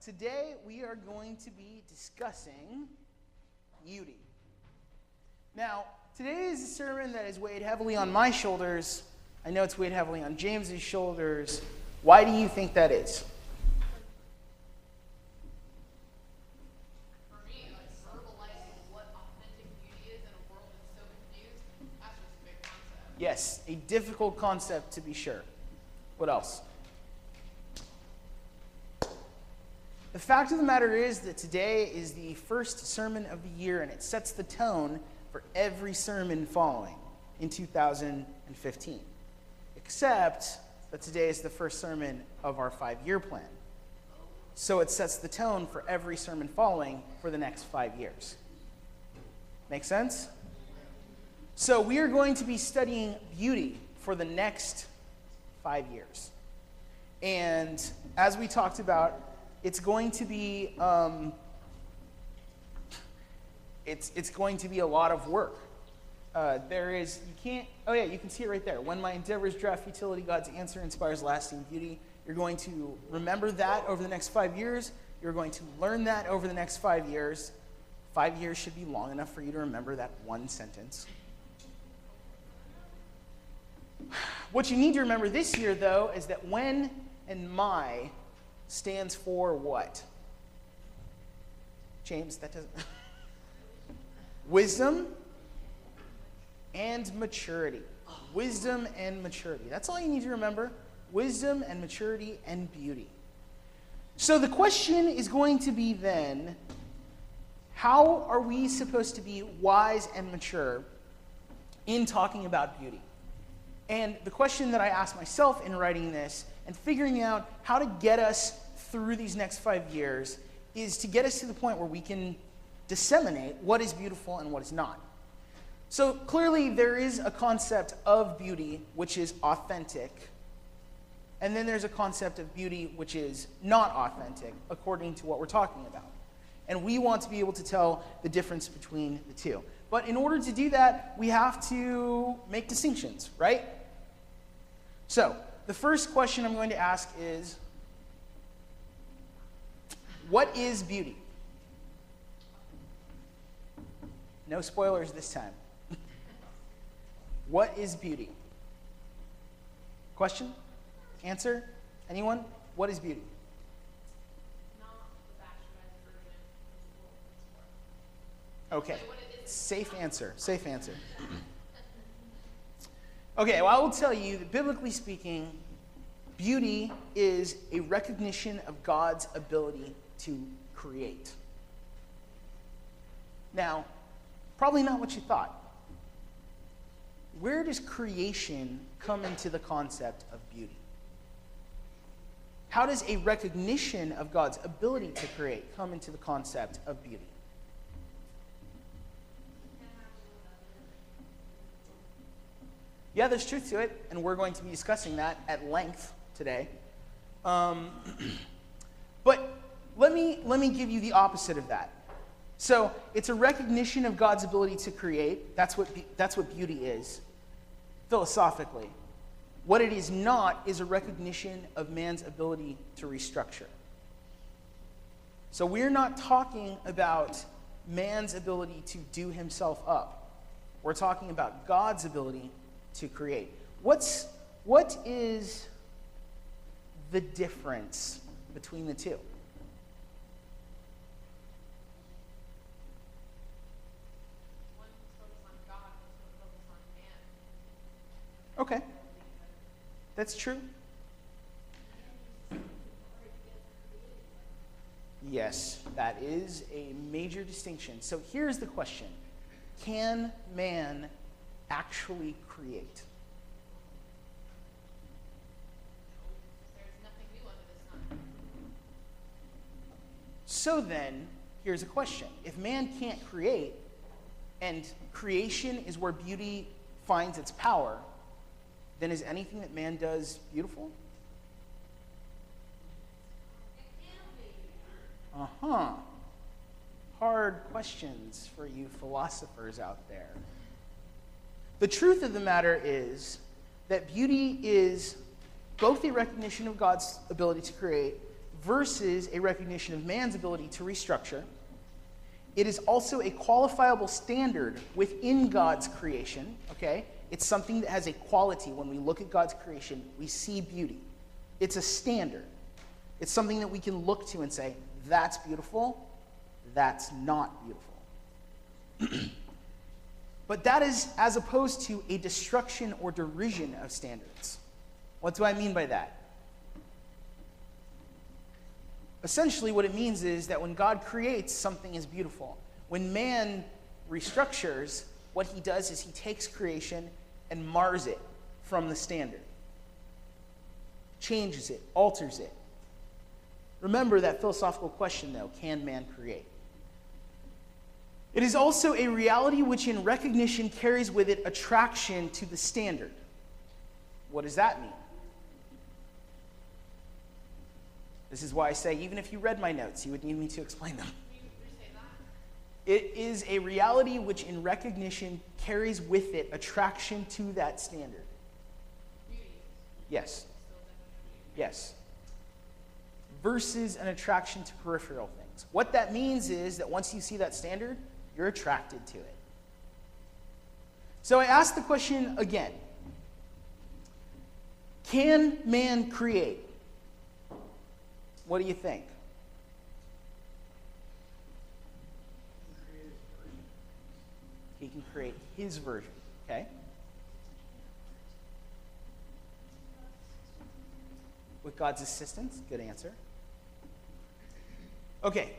today we are going to be discussing beauty. Now, today is a sermon that is weighed heavily on my shoulders. I know it's weighed heavily on James's shoulders. Why do you think that is? For me, verbalizing what authentic beauty is in a world that's so confused, that's just a big concept. Yes, a difficult concept to be sure. What else? The fact of the matter is that today is the first sermon of the year, and it sets the tone for every sermon following in 2015. Except that today is the first sermon of our 5-year plan. So it sets the tone for every sermon following for the next 5 years. Make sense? So we are going to be studying beauty for the next 5 years. And as we talked about, it's going to be it's going to be a lot of work. You can see it right there. When my endeavors draft futility, God's answer inspires lasting beauty. You're going to remember that over the next 5 years. You're going to learn that over the next 5 years. 5 years should be long enough for you to remember that one sentence. What you need to remember this year, though, is that when and my stands for what? James, that doesn't... Wisdom and maturity. Wisdom and maturity. That's all you need to remember. Wisdom and maturity and beauty. So the question is going to be then, how are we supposed to be wise and mature in talking about beauty? And the question that I asked myself in writing this and figuring out how to get us through these next 5 years is to get us to the point where we can disseminate what is beautiful and what is not. So clearly there is a concept of beauty which is authentic, and then there's a concept of beauty which is not authentic according to what we're talking about. And we want to be able to tell the difference between the two. But in order to do that, we have to make distinctions, right? So, the first question I'm going to ask is, what is beauty? No spoilers this time. What is beauty? Question? Answer? Anyone? What is beauty? Not the bastardized version of the Okay. Safe answer. Safe answer. Okay, well, I will tell you that biblically speaking, beauty is a recognition of God's ability to create. Now, probably not what you thought. Where does creation come into the concept of beauty? How does a recognition of God's ability to create come into the concept of beauty? Yeah, there's truth to it, and we're going to be discussing that at length today. But let me give you the opposite of that. So it's a recognition of God's ability to create. That's what beauty is, philosophically. What it is not is a recognition of man's ability to restructure. So we're not talking about man's ability to do himself up. We're talking about God's ability to create. What is the difference between the two? One's focused on God, one's focused on man. Okay. That's true. Yes, that is a major distinction. So here's the question. Can man actually create? There's nothing new under the sun. So then, here's a question. If man can't create, and creation is where beauty finds its power, then is anything that man does beautiful? Uh-huh. Hard questions for you philosophers out there. The truth of the matter is that beauty is both a recognition of God's ability to create versus a recognition of man's ability to restructure. It is also a qualifiable standard within God's creation, okay? It's something that has a quality. When we look at God's creation, we see beauty. It's a standard. It's something that we can look to and say, that's beautiful, that's not beautiful. But that is as opposed to a destruction or derision of standards. What do I mean by that? Essentially, what it means is that when God creates, something is beautiful. When man restructures, what he does is he takes creation and mars it from the standard. Changes it, alters it. Remember that philosophical question, though, can man create? It is also a reality which in recognition carries with it attraction to the standard. What does that mean? This is why I say, even if you read my notes, you would need me to explain them. It is a reality which in recognition carries with it attraction to that standard. Yes. Yes. Versus an attraction to peripheral things. What that means is that once you see that standard, you're attracted to it. So I ask the question again. Can man create? What do you think? He can create his version, okay? With God's assistance, good answer. Okay,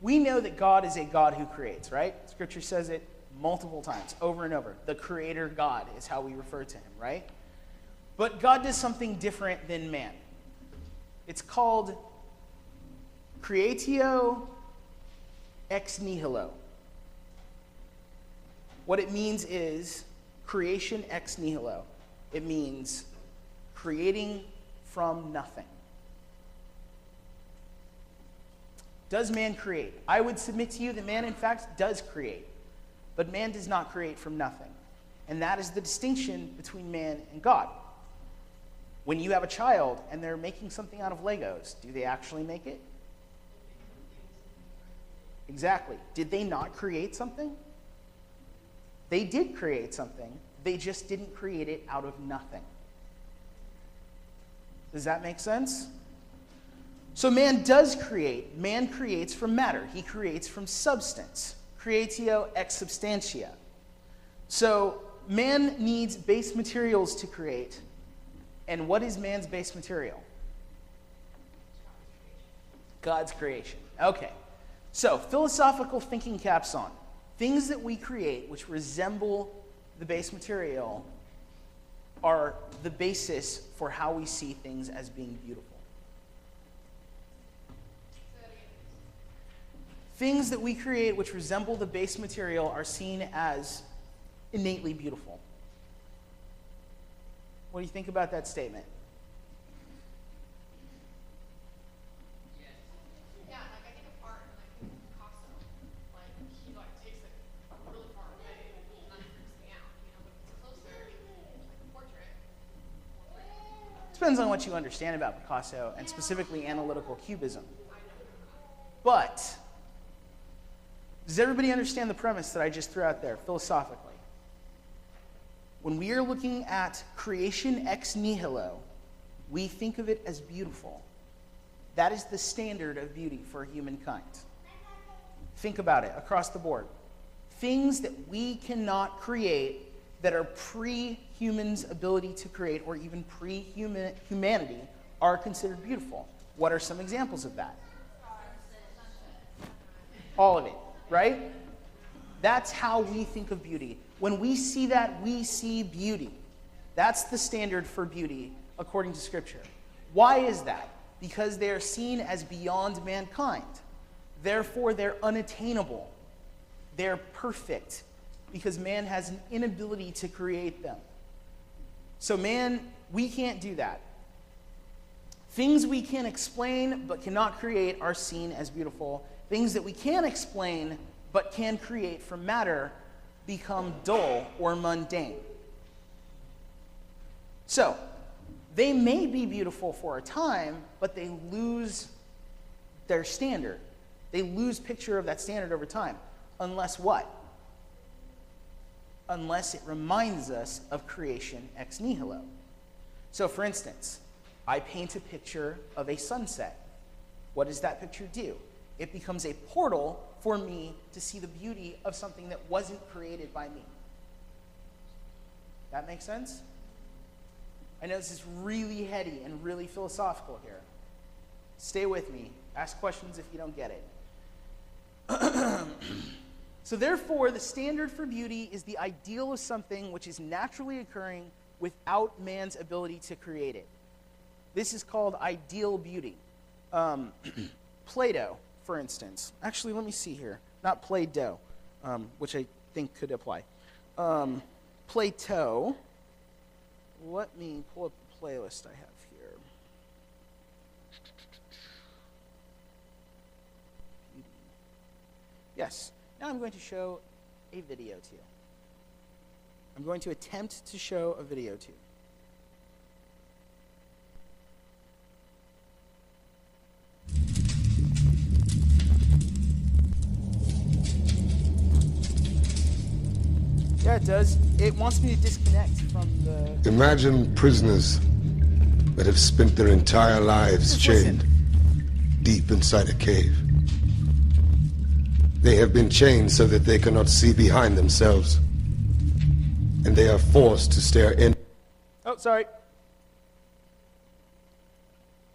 we know that God is a God who creates, right? Scripture says it multiple times, over and over. The creator God is how we refer to him, right? But God does something different than man. It's called creatio ex nihilo. What it means is creation ex nihilo. It means creating from nothing. Does man create? I would submit to you that man, in fact, does create. But man does not create from nothing. And that is the distinction between man and God. When you have a child and they're making something out of Legos, do they actually make it? Exactly. Did they not create something? They did create something. They just didn't create it out of nothing. Does that make sense? So man does create. Man creates from matter. He creates from substance. Creatio ex substantia. So man needs base materials to create. And what is man's base material? God's creation. Okay. So philosophical thinking caps on. Things that we create which resemble the base material are the basis for how we see things as being beautiful. Things that we create which resemble the base material are seen as innately beautiful. What do you think about that statement? Yeah, like I think of art and like Picasso, like he like takes it really far away and not freaks me out, you know, but if it's closer, like a portrait. Depends on what you understand about Picasso and specifically analytical cubism. But does everybody understand the premise that I just threw out there philosophically? When we are looking at creation ex nihilo, we think of it as beautiful. That is the standard of beauty for humankind. Think about it across the board. Things that we cannot create that are pre-human's ability to create or even pre-humanity are considered beautiful. What are some examples of that? All of it, right? That's how we think of beauty. When we see that, we see beauty. That's the standard for beauty according to Scripture. Why is that? Because they are seen as beyond mankind. Therefore, they're unattainable. They're perfect because man has an inability to create them. So man, we can't do that. Things we can explain but cannot create are seen as beautiful. Things that we can explain but can create from matter become dull or mundane. So, they may be beautiful for a time, but they lose their standard. They lose picture of that standard over time. Unless what? Unless it reminds us of creation ex nihilo. So for instance, I paint a picture of a sunset. What does that picture do? It becomes a portal for me to see the beauty of something that wasn't created by me. That makes sense? I know this is really heady and really philosophical here. Stay with me. Ask questions if you don't get it. So therefore, the standard for beauty is the ideal of something which is naturally occurring without man's ability to create it. This is called ideal beauty. Plato, for instance. Actually, let me see here. Not Play-Doh, which I think could apply. Plato. Let me pull up the playlist I have here. Yes. Now I'm going to show a video to you. I'm going to attempt to show a video to you. Yeah, it does. It wants me to disconnect from the... Imagine prisoners that have spent their entire lives chained deep inside a cave. They have been chained so that they cannot see behind themselves. And they are forced to stare in... Oh, sorry.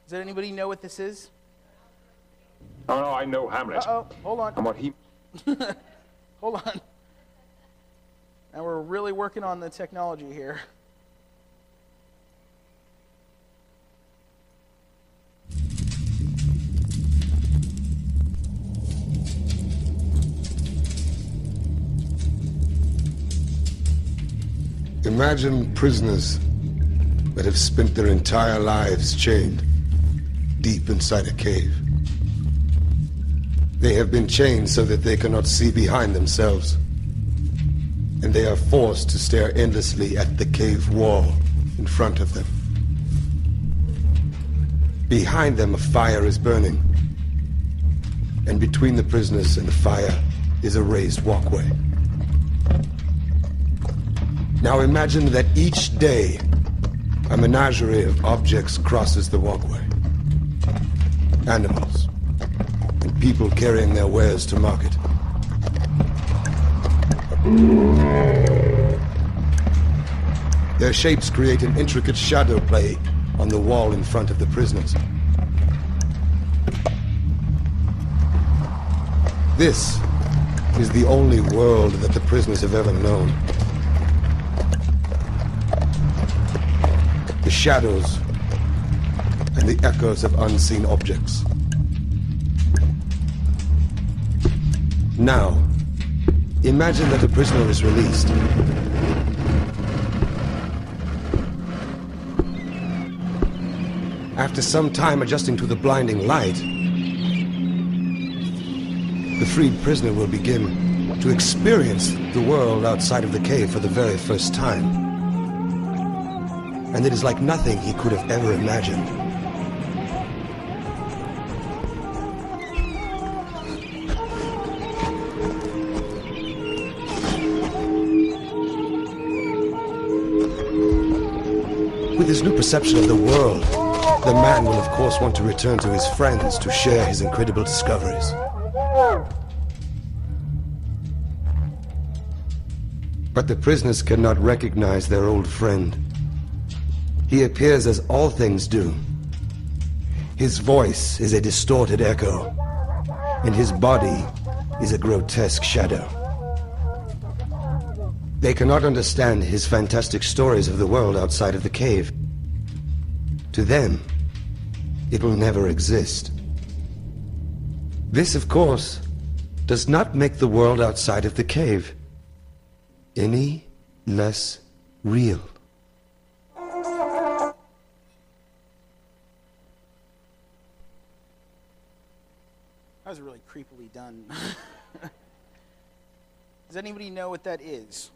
Does anybody know what this is? Oh, no, I know Hamlet. Uh-oh, hold on. And what he... Hold on. Now we're really working on the technology here. Imagine prisoners that have spent their entire lives chained deep inside a cave. They have been chained so that they cannot see behind themselves. And they are forced to stare endlessly at the cave wall in front of them. Behind them, a fire is burning. And between the prisoners and the fire is a raised walkway. Now imagine that each day, a menagerie of objects crosses the walkway. Animals, and people carrying their wares to market. Their shapes create an intricate shadow play on the wall in front of the prisoners. This is the only world that the prisoners have ever known. The shadows and the echoes of unseen objects. Now, imagine that a prisoner is released. After some time adjusting to the blinding light, the freed prisoner will begin to experience the world outside of the cave for the very first time. And it is like nothing he could have ever imagined. With his new perception of the world, the man will of course want to return to his friends to share his incredible discoveries. But the prisoners cannot recognize their old friend. He appears as all things do. His voice is a distorted echo, and his body is a grotesque shadow. They cannot understand his fantastic stories of the world outside of the cave. To them, it will never exist. This, of course, does not make the world outside of the cave any less real. That was really creepily done. Does anybody know what that is?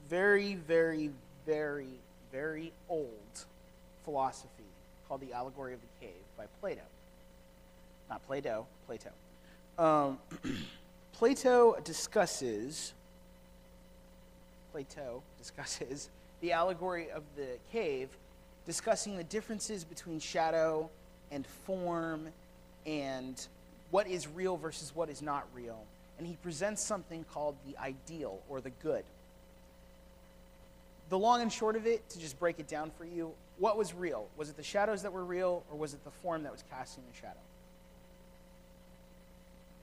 Very, very, very, very old philosophy called the Allegory of the Cave by Plato. not Play-Doh, Plato. Plato discusses the allegory of the cave, discussing the differences between shadow and form and what is real versus what is not real. And he presents something called the ideal, or the good. The long and short of it, to just break it down for you, what was real? Was it the shadows that were real, or was it the form that was casting the shadow?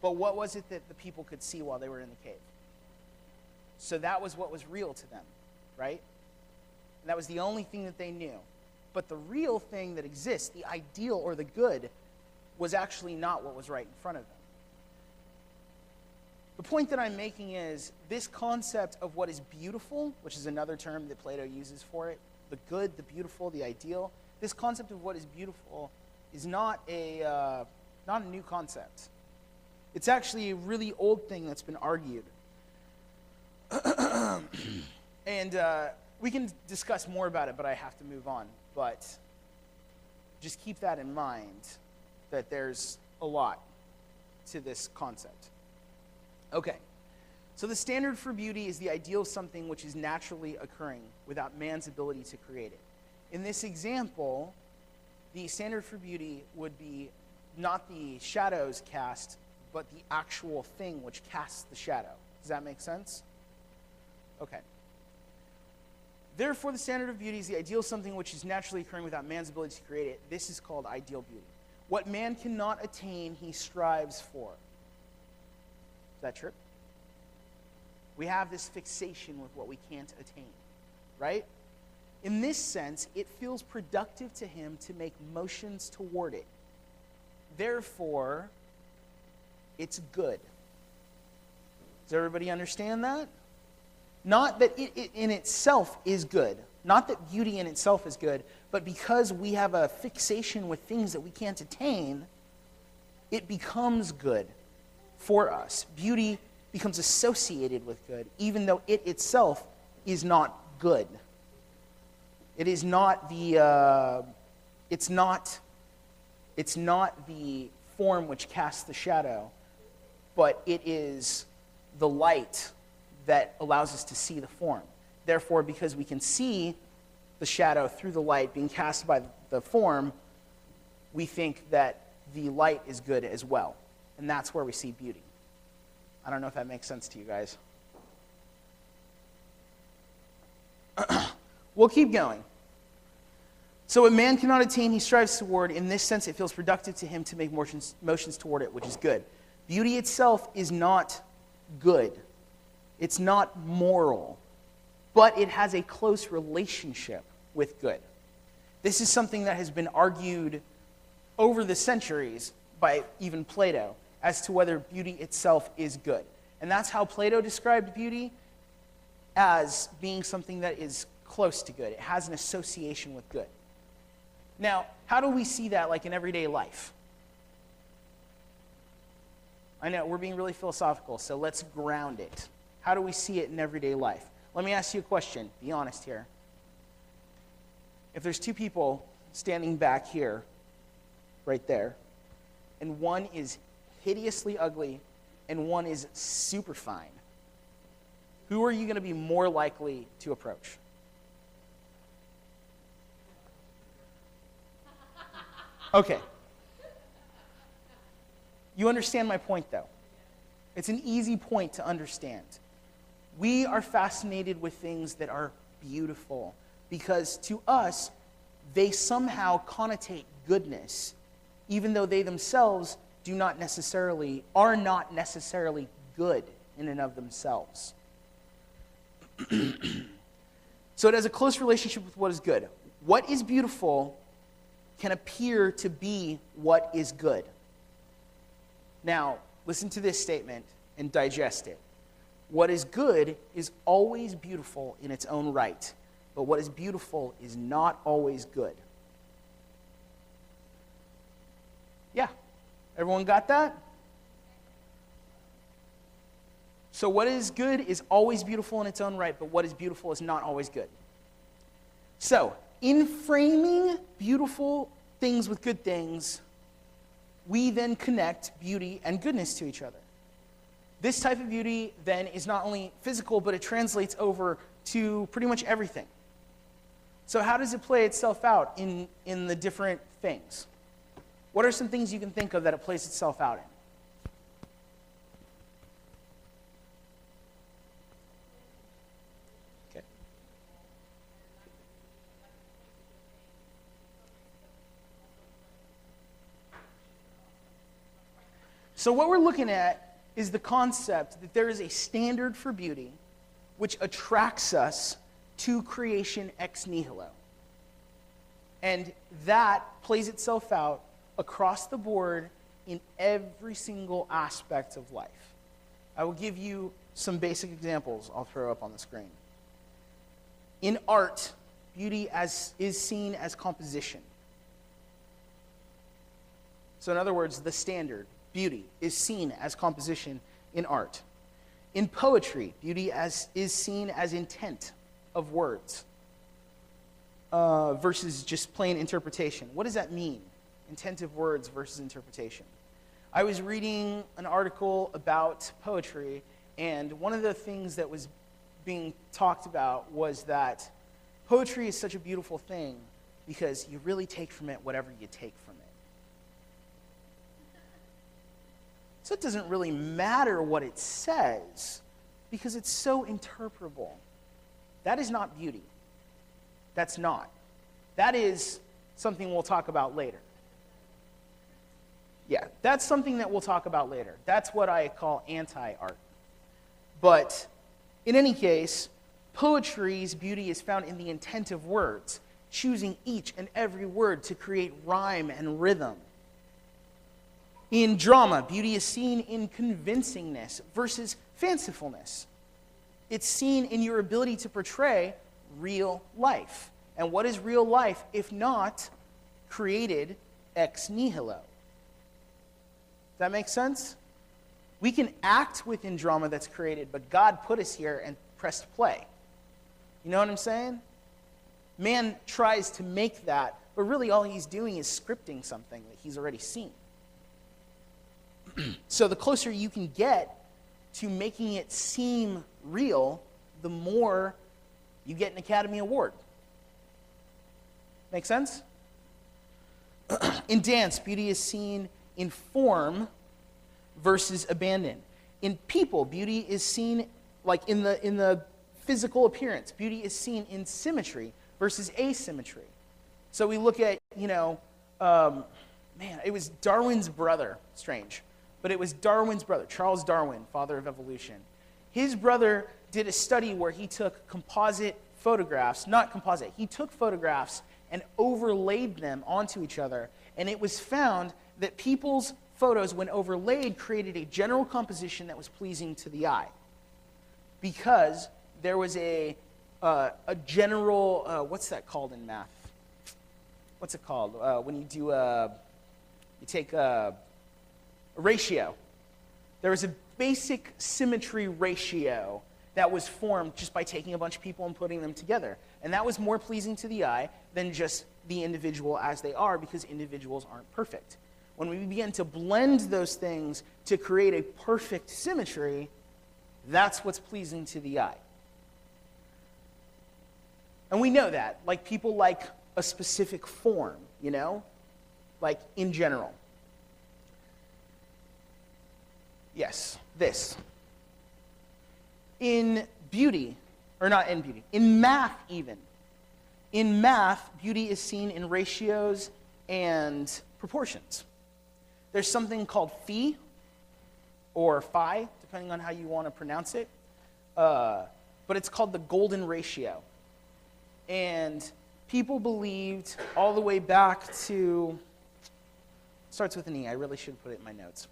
But what was it that the people could see while they were in the cave? So that was what was real to them, right? And that was the only thing that they knew. But the real thing that exists, the ideal or the good, was actually not what was right in front of them. The point that I'm making is this concept of what is beautiful, which is another term that Plato uses for it, the good, the beautiful, the ideal, this concept of what is beautiful is not a new concept. It's actually a really old thing that's been argued. And we can discuss more about it, but I have to move on. But just keep that in mind, that there's a lot to this concept. Okay, so the standard for beauty is the ideal of something which is naturally occurring without man's ability to create it. In this example, the standard for beauty would be not the shadows cast, but the actual thing which casts the shadow. Does that make sense? Okay. Therefore, the standard of beauty is the ideal of something which is naturally occurring without man's ability to create it. This is called ideal beauty. What man cannot attain, he strives for. Is that true? We have this fixation with what we can't attain, right? In this sense, it feels productive to him to make motions toward it. Therefore, it's good. Does everybody understand that? Not that it in itself is good. Not that beauty in itself is good, but because we have a fixation with things that we can't attain, it becomes good for us. Beauty becomes associated with good, even though it itself is not good. It is not the it's not the form which casts the shadow, but it is the light that allows us to see the form. Therefore, because we can see the shadow through the light being cast by the form, we think that the light is good as well. And that's where we see beauty. I don't know if that makes sense to you guys. We'll keep going. So what man cannot attain, he strives toward. In this sense, it feels productive to him to make motions toward it, which is good. Beauty itself is not good. It's not moral. But it has a close relationship with good. This is something that has been argued over the centuries by even Plato as to whether beauty itself is good. And that's how Plato described beauty, as being something that is close to good. It has an association with good. Now, how do we see that like in everyday life? I know, we're being really philosophical, so let's ground it. How do we see it in everyday life? Let me ask you a question. Be honest here. If there's two people standing back here, right there, and one is hideously ugly and one is super fine, who are you going to be more likely to approach? Okay. You understand my point, though. It's an easy point to understand. We are fascinated with things that are beautiful because to us, they somehow connotate goodness, even though they themselves are not necessarily good in and of themselves. So it has a close relationship with what is good. What is beautiful can appear to be what is good. Now, listen to this statement and digest it. What is good is always beautiful in its own right, but what is beautiful is not always good. Yeah, everyone got that? So what is good is always beautiful in its own right, but what is beautiful is not always good. So, in framing beautiful things with good things, we then connect beauty and goodness to each other. This type of beauty then is not only physical, but it translates over to pretty much everything. So how does it play itself out in the different things? What are some things you can think of that it plays itself out in? Okay. So what we're looking at is the concept that there is a standard for beauty which attracts us to creation ex nihilo. And that plays itself out across the board in every single aspect of life. I will give you some basic examples I'll throw up on the screen. In art, beauty is seen as composition. So in other words, the standard, beauty, is seen as composition in art. In poetry, beauty is seen as intent of words versus just plain interpretation. What does that mean? Intent of words versus interpretation. I was reading an article about poetry, and one of the things that was being talked about was that poetry is such a beautiful thing because you really take from it whatever you take from it. So it doesn't really matter what it says because it's so interpretable. That is not beauty. That's not. That is something we'll talk about later. Yeah, that's something that we'll talk about later. That's what I call anti-art. But in any case, poetry's beauty is found in the intent of words, choosing each and every word to create rhyme and rhythm. In drama, beauty is seen in convincingness versus fancifulness. It's seen in your ability to portray real life. And what is real life if not created ex nihilo? Does that make sense? We can act within drama that's created, but God put us here and pressed play. You know what I'm saying? Man tries to make that, but really all he's doing is scripting something that he's already seen. So the closer you can get to making it seem real, the more you get an Academy Award. Make sense? In dance, beauty is seen in form versus abandon. In people, beauty is seen like in the physical appearance. Beauty is seen in symmetry versus asymmetry. So we look at, it was Darwin's brother, strange, but it was Darwin's brother, Charles Darwin, father of evolution. His brother did a study where he took composite photographs, he took photographs and overlaid them onto each other, and it was found that people's photos, when overlaid, created a general composition that was pleasing to the eye. Because there was a general, what's that called in math? What's it called? When you do, you take a ratio. There was a basic symmetry ratio that was formed just by taking a bunch of people and putting them together. And that was more pleasing to the eye than just the individual as they are, because individuals aren't perfect. When we begin to blend those things to create a perfect symmetry, that's what's pleasing to the eye. And we know that. Like, people like a specific form, like in general. Yes, this. In beauty, or not in beauty, in math even. In math, beauty is seen in ratios and proportions. There's something called phi, or phi, depending on how you want to pronounce it. But it's called the golden ratio. And people believed all the way back to, starts with an E, I really should put it in my notes.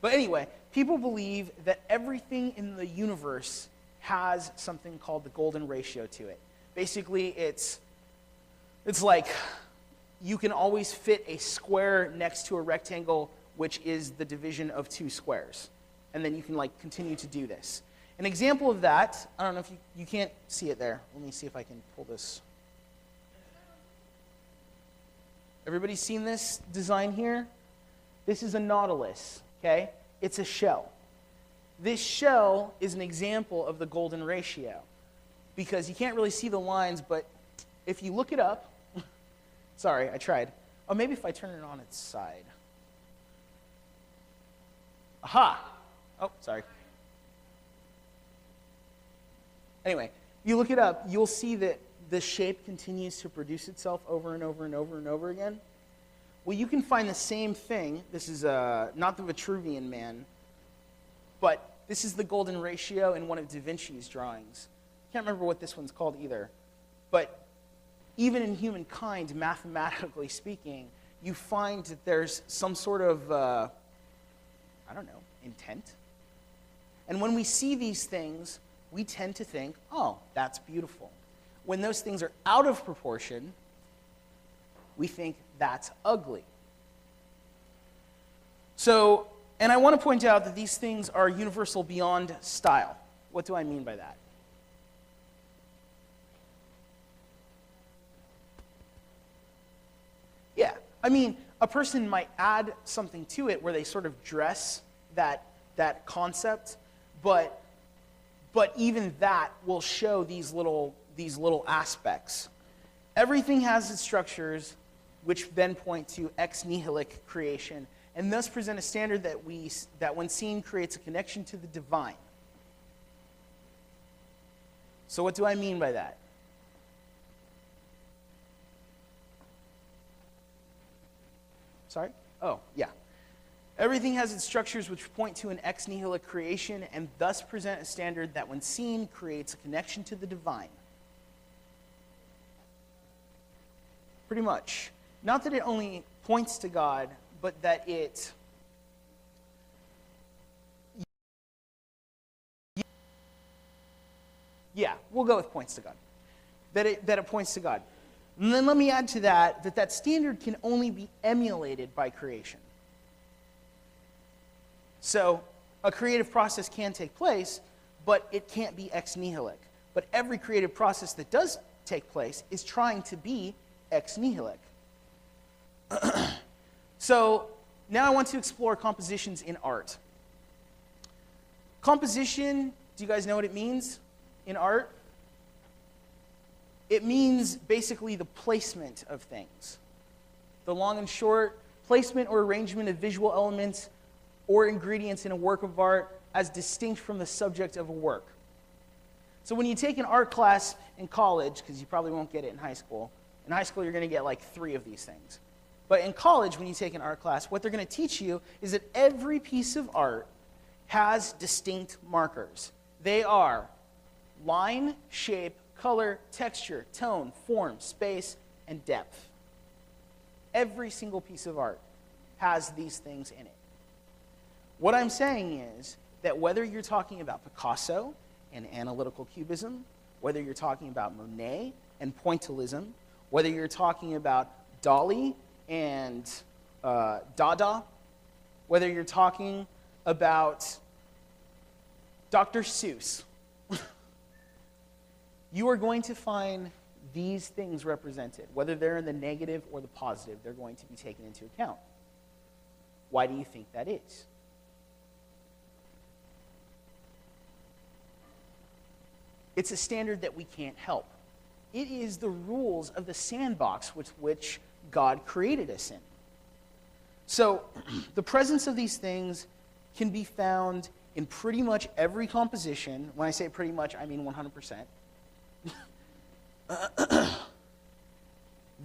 But anyway, people believe that everything in the universe has something called the golden ratio to it. Basically, it's like you can always fit a square next to a rectangle, which is the division of two squares. And then you can continue to do this. An example of that, I don't know if you can't see it there. Let me see if I can pull this. Everybody seen this design here? This is a nautilus, okay? It's a shell. This shell is an example of the golden ratio because you can't really see the lines, but if you look it up, sorry, I tried. Oh, maybe if I turn it on its side. Aha! Oh, sorry. Anyway, you look it up, you'll see that the shape continues to produce itself over and over and over and over again. Well, you can find the same thing. This is not the Vitruvian Man, but this is the golden ratio in one of Da Vinci's drawings. Can't remember what this one's called either. But even in humankind, mathematically speaking, you find that there's some sort of, I don't know, intent. And when we see these things, we tend to think, oh, that's beautiful. When those things are out of proportion, we think that's ugly. So, and I want to point out that these things are universal beyond style. What do I mean by that? Yeah, I mean, a person might add something to it where they sort of dress that concept, but even that will show these little aspects. Everything has its structures, which then point to ex nihilic creation, and thus present a standard that when seen creates a connection to the divine. So what do I mean by that? Sorry? Oh, yeah. Everything has its structures which point to an ex nihilic creation and thus present a standard that when seen creates a connection to the divine. Pretty much. Not that it only points to God, but that it yeah, we'll go with points to God. That it points to God. And then let me add to that standard can only be emulated by creation. So a creative process can take place, but it can't be ex nihilic. But every creative process that does take place is trying to be ex nihilic. So now I want to explore compositions in art. Composition, do you guys know what it means in art? It means basically the placement of things. The long and short, placement or arrangement of visual elements or ingredients in a work of art as distinct from the subject of a work. So when you take an art class in college, because you probably won't get it in high school you're going to get like 3 of these things. But in college, when you take an art class, what they're going to teach you is that every piece of art has distinct markers. They are line, shape, color, texture, tone, form, space, and depth. Every single piece of art has these things in it. What I'm saying is that whether you're talking about Picasso and analytical cubism, whether you're talking about Monet and pointillism, whether you're talking about Dali and Dada, whether you're talking about Dr. Seuss, you are going to find these things represented. Whether they're in the negative or the positive, they're going to be taken into account. Why do you think that is? It's a standard that we can't help. It is the rules of the sandbox with which God created us in. So the presence of these things can be found in pretty much every composition. When I say pretty much, I mean 100%.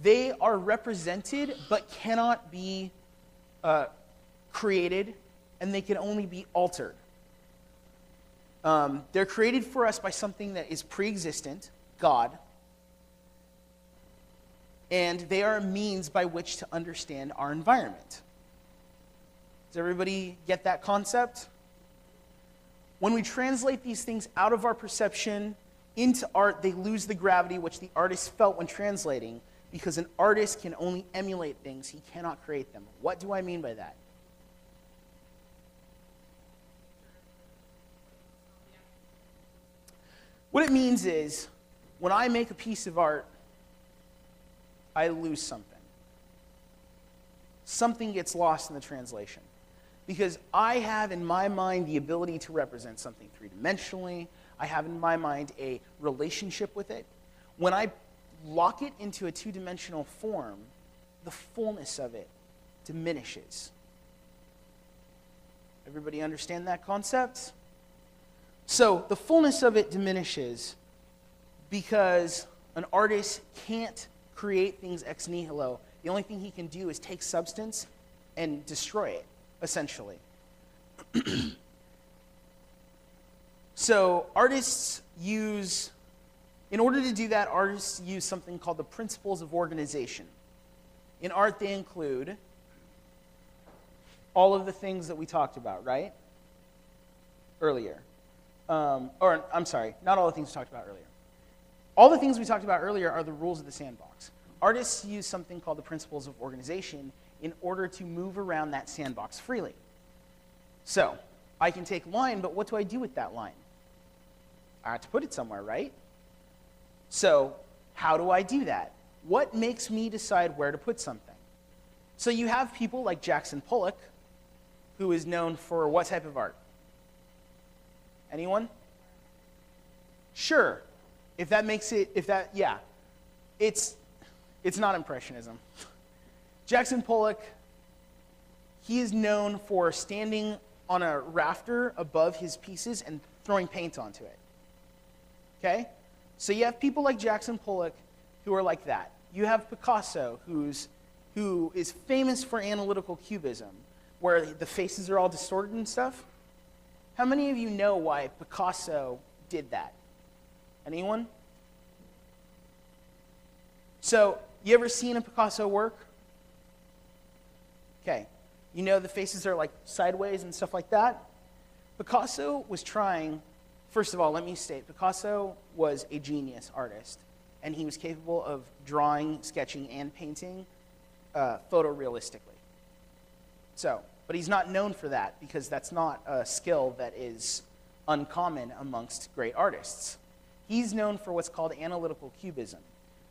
They are represented but cannot be created, and they can only be altered. They're created for us by something that is pre-existent, God, and they are a means by which to understand our environment. Does everybody get that concept? When we translate these things out of our perception into art, they lose the gravity which the artist felt when translating, because an artist can only emulate things, he cannot create them. What do I mean by that? What it means is, when I make a piece of art, I lose something. something gets lost in the translation. Because I have in my mind the ability to represent something three-dimensionally. I have in my mind a relationship with it. When I lock it into a two-dimensional form, the fullness of it diminishes. Everybody understand that concept? So the fullness of it diminishes because an artist can't create things ex nihilo. The only thing he can do is take substance and destroy it, essentially. So artists use, in order to do that, artists use something called the principles of organization. In art, they include all of the things that we talked about, right? Earlier. Or, I'm sorry, not all the things we talked about earlier. All the things we talked about earlier are the rules of the sandbox. Artists use something called the principles of organization in order to move around that sandbox freely. So, I can take line, but what do I do with that line? I have to put it somewhere, right? So, how do I do that? What makes me decide where to put something? So you have people like Jackson Pollock, who is known for what type of art? Anyone? Sure. If that makes it, yeah. It's not Impressionism. Jackson Pollock, he is known for standing on a rafter above his pieces and throwing paint onto it. Okay? So you have people like Jackson Pollock who are like that. You have Picasso, who is famous for analytical cubism, where the faces are all distorted and stuff. How many of you know why Picasso did that? Anyone? So, you ever seen a Picasso work? Okay. You know the faces are like sideways and stuff like that? Picasso was trying, first of all, let me state, Picasso was a genius artist, and he was capable of drawing, sketching, and painting photorealistically. So, but he's not known for that because that's not a skill that is uncommon amongst great artists. He's known for what's called analytical cubism.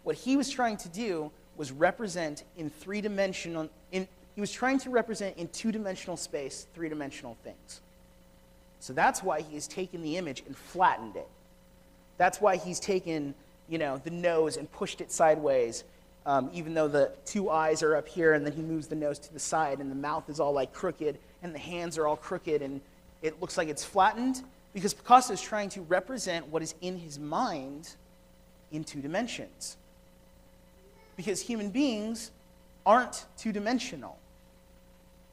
What he was trying to do was represent in three-dimensional, he was trying to represent in two-dimensional space three-dimensional things. So that's why he has taken the image and flattened it. That's why he's taken, the nose and pushed it sideways, even though the two eyes are up here, and then he moves the nose to the side, and the mouth is all like crooked, and the hands are all crooked, and it looks like it's flattened, because Picasso is trying to represent what is in his mind in two dimensions. Because human beings aren't two-dimensional.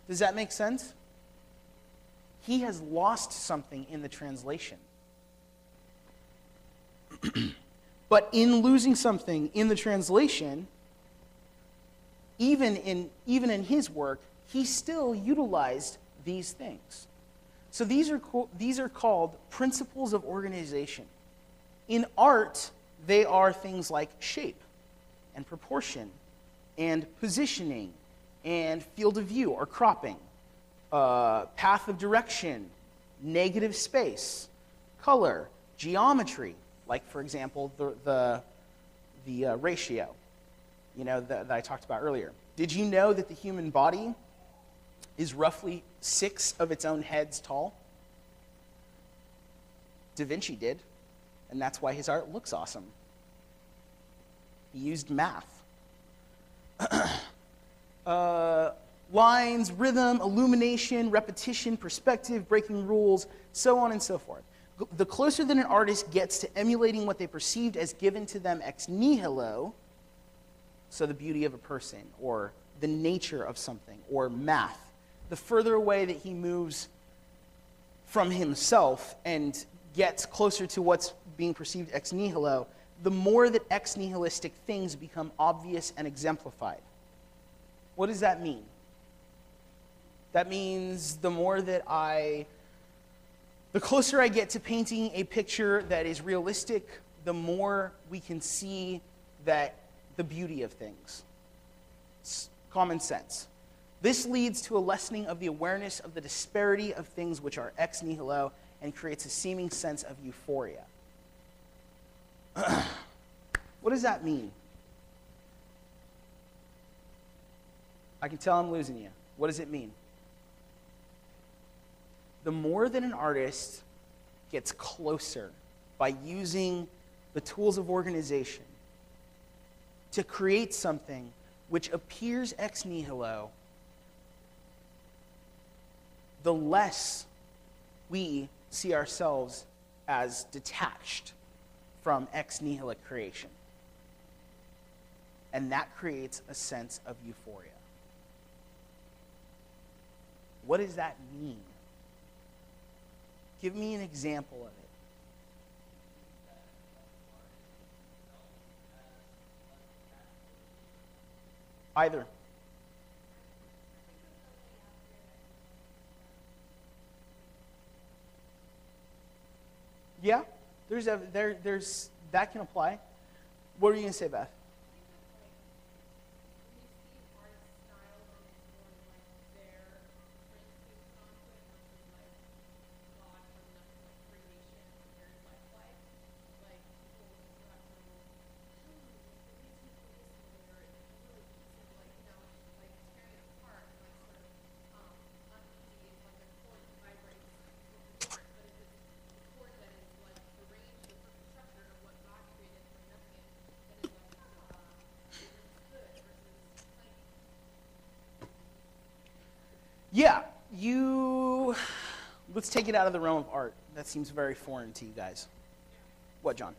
Does that make sense? He has lost something in the translation. But in losing something in the translation, even in his work, he still utilized these things. So these are called principles of organization. In art, they are things like shape and proportion and positioning and field of view or cropping, path of direction, negative space, color, geometry, like for example the ratio, that I talked about earlier. Did you know that the human body is roughly 6 of its own heads tall? Da Vinci did, and that's why his art looks awesome. He used math. Lines, rhythm, illumination, repetition, perspective, breaking rules, so on and so forth. The closer that an artist gets to emulating what they perceived as given to them ex nihilo, so the beauty of a person, or the nature of something, or math, the further away that he moves from himself and gets closer to what's being perceived ex nihilo, the more that ex nihilistic things become obvious and exemplified. What does that mean? That means the closer I get to painting a picture that is realistic, the more we can see that the beauty of things. It's common sense. This leads to a lessening of the awareness of the disparity of things which are ex nihilo and creates a seeming sense of euphoria. What does that mean? I can tell I'm losing you. What does it mean? The more that an artist gets closer by using the tools of organization to create something which appears ex nihilo, the less we see ourselves as detached from ex nihilo creation. And that creates a sense of euphoria. What does that mean? Give me an example of it. Either. Yeah, there's that can apply. What are you going to say, Beth? Yeah, let's take it out of the realm of art. That seems very foreign to you guys. What, John?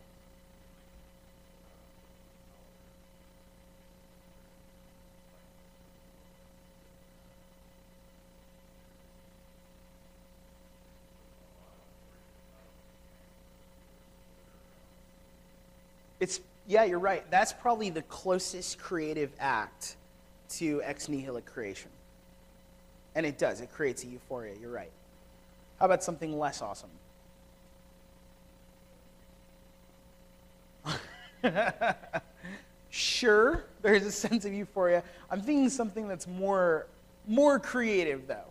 Yeah, you're right. That's probably the closest creative act to ex nihilo creation. And it does. It creates a euphoria. You're right. How about something less awesome? Sure, there's a sense of euphoria. I'm thinking something that's more creative, though.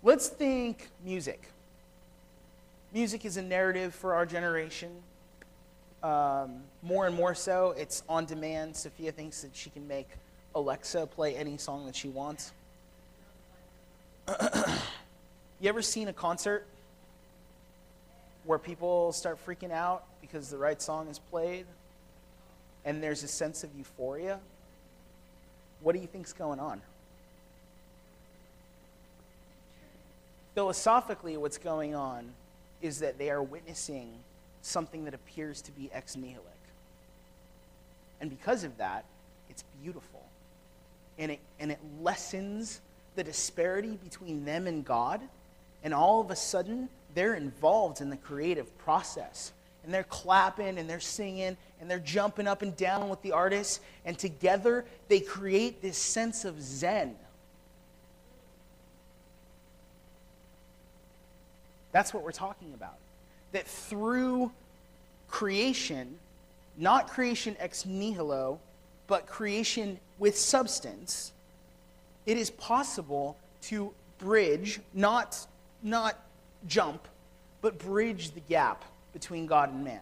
Let's think music. Music is a narrative for our generation. More and more so, it's on demand. Sophia thinks that she can make Alexa play any song that she wants. You ever seen a concert where people start freaking out because the right song is played and there's a sense of euphoria? What do you think's going on? Philosophically, what's going on is that they are witnessing something that appears to be ex nihilic. And because of that, it's beautiful. And it lessens the disparity between them and God, and all of a sudden, they're involved in the creative process. And they're clapping, and they're singing, and they're jumping up and down with the artist, and together, they create this sense of Zen. That's what we're talking about. That through creation, not creation ex nihilo, but creation with substance, it is possible to bridge, not jump, but bridge the gap between God and man.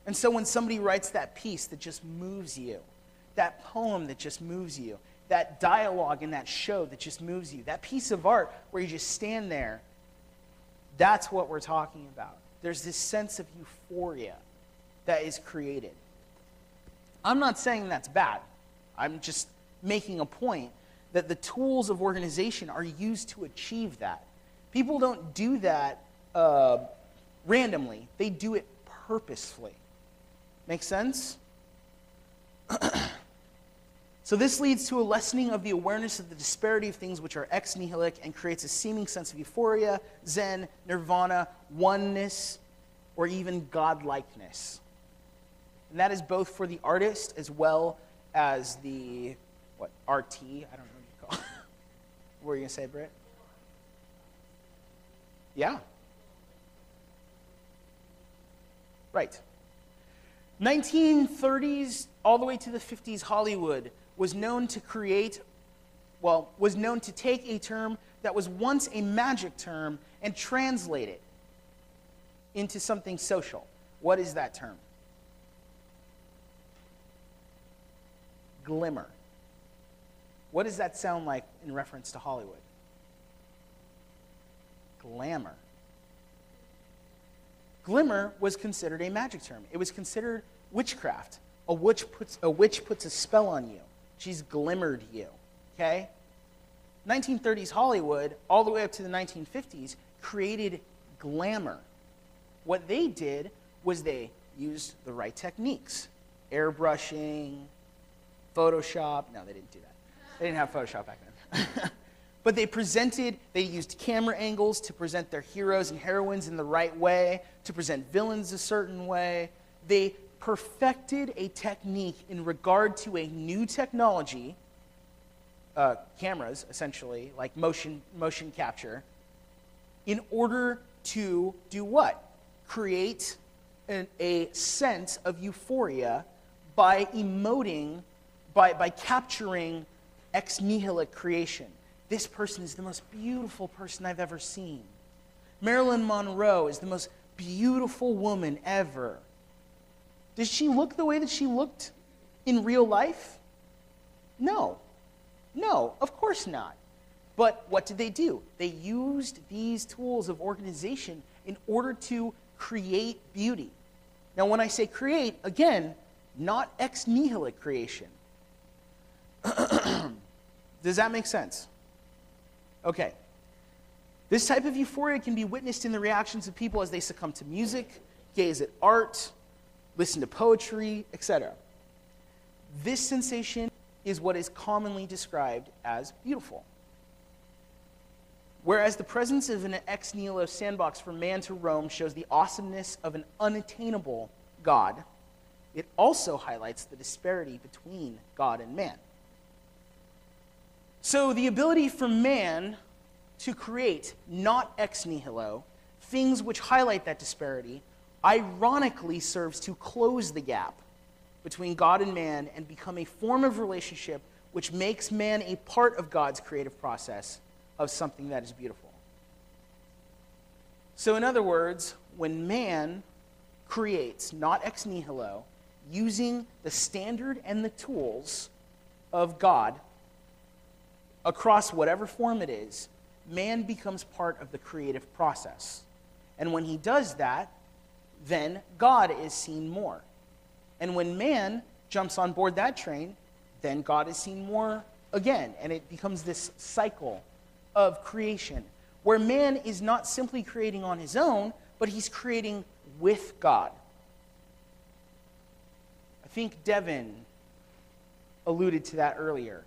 And so when somebody writes that piece that just moves you, that poem that just moves you, that dialogue in that show that just moves you, that piece of art where you just stand there, that's what we're talking about. There's this sense of euphoria that is created. I'm not saying that's bad. I'm just making a point that the tools of organization are used to achieve that. People don't do that randomly. They do it purposefully. Make sense? So this leads to a lessening of the awareness of the disparity of things which are ex nihilic and creates a seeming sense of euphoria, Zen, nirvana, oneness, or even godlikeness. And that is both for the artist as well as the, RT? I don't know what you call it. What were you going to say, Britt? Yeah. Right. 1930s all the way to the 50s, Hollywood was known to take a term that was once a magic term and translate it into something social. What is that term? Glimmer. What does that sound like in reference to Hollywood? Glamour. Glimmer was considered a magic term. It was considered witchcraft. A witch puts a spell on you. She's glimmered you. Okay? 1930s Hollywood, all the way up to the 1950s, created glamour. What they did was they used the right techniques. Airbrushing, Photoshop. No, they didn't do that. They didn't have Photoshop back then. But they used camera angles to present their heroes and heroines in the right way, to present villains a certain way. They perfected a technique in regard to a new technology, cameras essentially, like motion capture, in order to do what? Create a sense of euphoria by emoting, by capturing ex nihilo creation. This person is the most beautiful person I've ever seen. Marilyn Monroe is the most beautiful woman ever. Does she look the way that she looked in real life? No. No, of course not. But what did they do? They used these tools of organization in order to create beauty. Now, when I say create, again, not ex nihilo creation. Does that make sense? Okay. This type of euphoria can be witnessed in the reactions of people as they succumb to music, gaze at art, listen to poetry, etc. This sensation is what is commonly described as beautiful. Whereas the presence of an ex nihilo sandbox for man to roam shows the awesomeness of an unattainable God, it also highlights the disparity between God and man. So the ability for man to create, not ex nihilo, things which highlight that disparity, ironically serves to close the gap between God and man and become a form of relationship which makes man a part of God's creative process of something that is beautiful. So in other words, when man creates, not ex nihilo, using the standard and the tools of God across whatever form it is, man becomes part of the creative process. And when he does that, then God is seen more. And when man jumps on board that train, then God is seen more again. And it becomes this cycle of creation, where man is not simply creating on his own, but he's creating with God. I think Devin alluded to that earlier.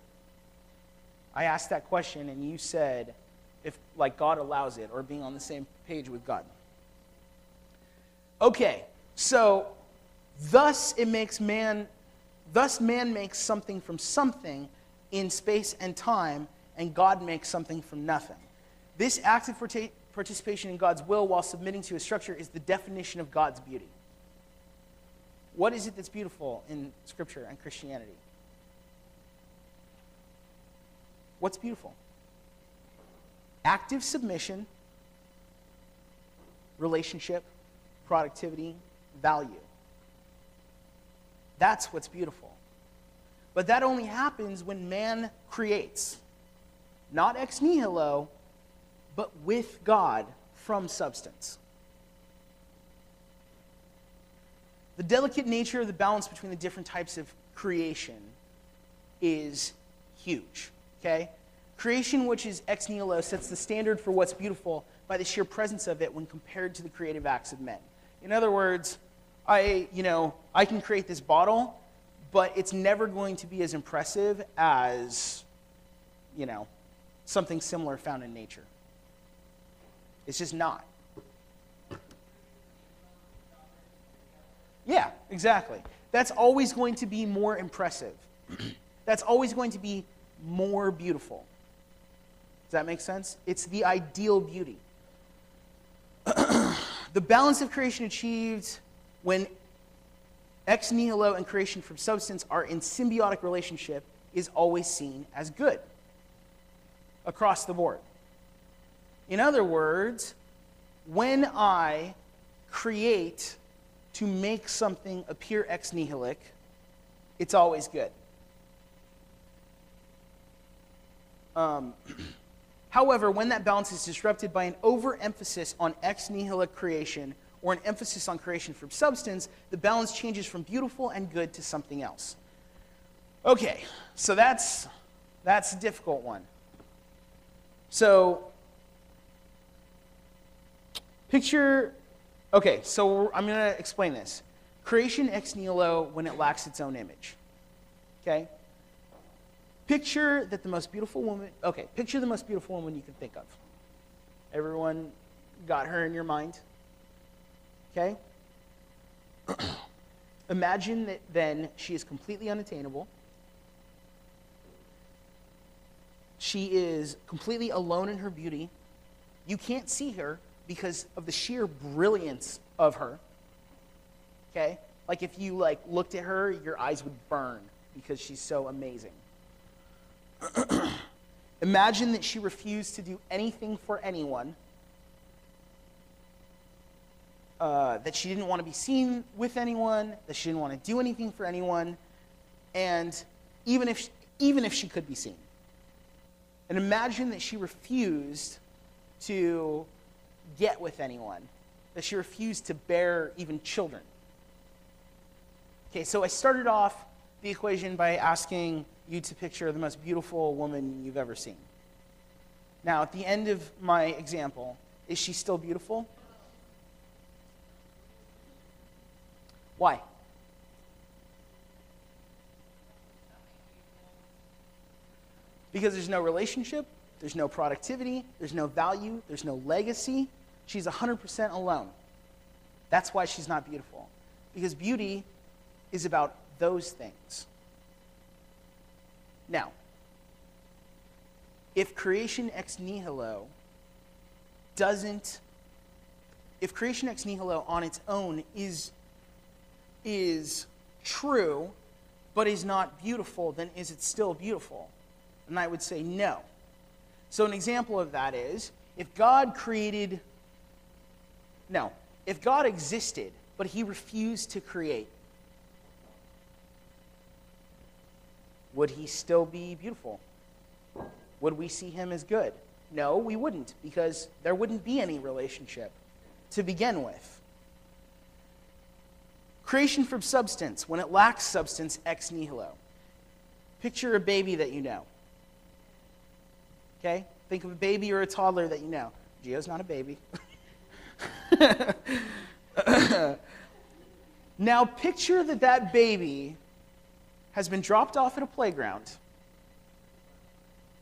I asked that question, and you said, if like God allows it, or being on the same page with God. Okay, so thus man makes something from something in space and time, and God makes something from nothing. This active participation in God's will while submitting to his structure is the definition of God's beauty. What is it that's beautiful in Scripture and Christianity? What's beautiful? Active submission, relationship, productivity, value. That's what's beautiful. But that only happens when man creates. Not ex nihilo, but with God from substance. The delicate nature of the balance between the different types of creation is huge. Okay? Creation, which is ex nihilo, sets the standard for what's beautiful by the sheer presence of it when compared to the creative acts of men. In other words, I can create this bottle, but it's never going to be as impressive as, something similar found in nature. It's just not. Yeah, exactly. That's always going to be more impressive. That's always going to be more beautiful. Does that make sense? It's the ideal beauty. The balance of creation achieved when ex nihilo and creation from substance are in symbiotic relationship is always seen as good across the board. In other words, when I create to make something appear ex nihilic, it's always good. However, when that balance is disrupted by an overemphasis on ex nihilo creation or an emphasis on creation from substance, the balance changes from beautiful and good to something else. Okay, so that's a difficult one. So picture, okay, so I'm going to explain this. Creation ex nihilo when it lacks its own image. Okay? Picture that the most beautiful woman, picture the most beautiful woman you can think of. Everyone got her in your mind? Okay? Imagine that then she is completely unattainable. She is completely alone in her beauty. You can't see her because of the sheer brilliance of her. Okay? Like if you looked at her, your eyes would burn because she's so amazing. Imagine that she refused to do anything for anyone, that she didn't want to be seen with anyone, that she didn't want to do anything for anyone, and even if she could be seen. And imagine that she refused to get with anyone, that she refused to bear even children. Okay, so I started off the equation by asking you to picture the most beautiful woman you've ever seen. Now, at the end of my example, is she still beautiful? Why? Because there's no relationship, there's no productivity, there's no value, there's no legacy. She's 100% alone. That's why she's not beautiful. Because beauty is about those things. Now, if creation ex nihilo on its own is true, but is not beautiful, then is it still beautiful? And I would say no. So an example of that is, if God existed, but he refused to create, would he still be beautiful? Would we see him as good? No, we wouldn't, because there wouldn't be any relationship to begin with. Creation from substance, when it lacks substance, ex nihilo. Picture a baby that you know. Okay? Think of a baby or a toddler that you know. Gio's not a baby. Now picture that baby has been dropped off at a playground,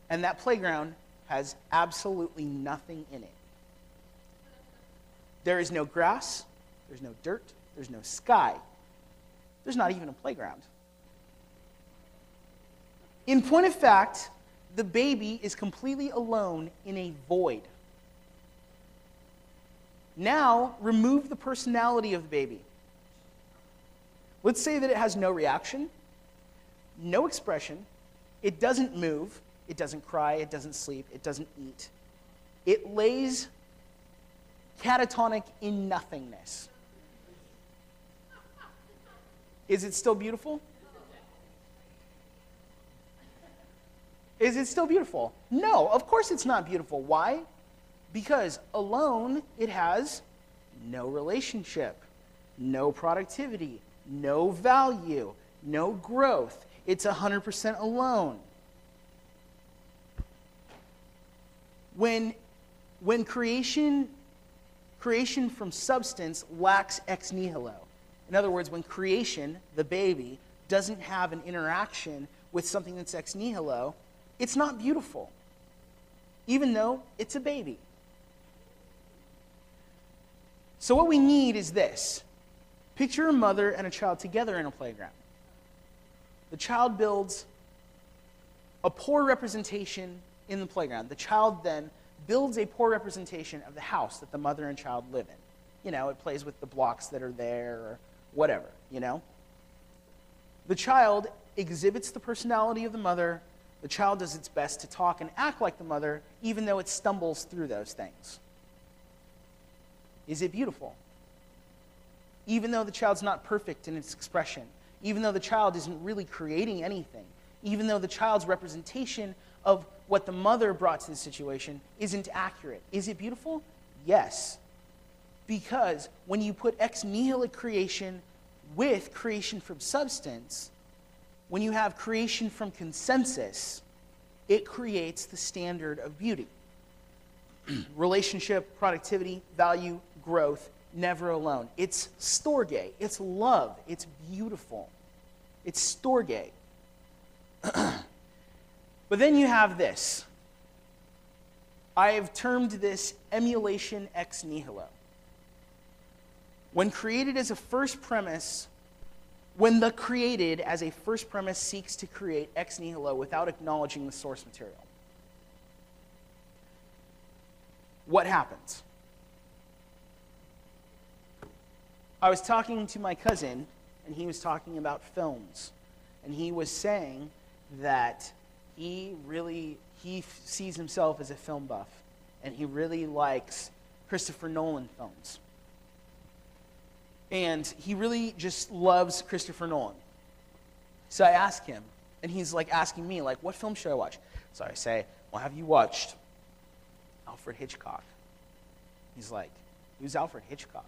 and that playground has absolutely nothing in it. There is no grass, there's no dirt, there's no sky. There's not even a playground. In point of fact, the baby is completely alone in a void. Now, remove the personality of the baby. Let's say that it has no reaction, no expression, it doesn't move, it doesn't cry, it doesn't sleep, it doesn't eat. It lays catatonic in nothingness. Is it still beautiful? Is it still beautiful? No, of course it's not beautiful. Why? Because alone it has no relationship, no productivity, no value, no growth. It's 100% alone. When creation from substance lacks ex nihilo, in other words, when creation, the baby, doesn't have an interaction with something that's ex nihilo, it's not beautiful, even though it's a baby. So what we need is this. Picture a mother and a child together in a playground. The child builds a poor representation in the playground. The child then builds a poor representation of the house that the mother and child live in. You know, it plays with the blocks that are there or whatever, you know. The child exhibits the personality of the mother. The child does its best to talk and act like the mother, even though it stumbles through those things. Is it beautiful? Even though the child's not perfect in its expression, even though the child isn't really creating anything, even though the child's representation of what the mother brought to the situation isn't accurate. Is it beautiful? Yes. Because when you put ex nihilo creation with creation from substance, when you have creation from consensus, it creates the standard of beauty. Relationship, productivity, value, growth, never alone. It's storge. It's love. It's beautiful. It's storge. But then you have this. I have termed this emulation ex nihilo. When created as a first premise, when the created as a first premise seeks to create ex nihilo without acknowledging the source material, what happens? I was talking to my cousin, and he was talking about films, and he was saying that he sees himself as a film buff, and he really likes Christopher Nolan films. And he really just loves Christopher Nolan. So I ask him, and he's like asking me, like, what film should I watch? So I say, well, have you watched Alfred Hitchcock? He's like, who's Alfred Hitchcock?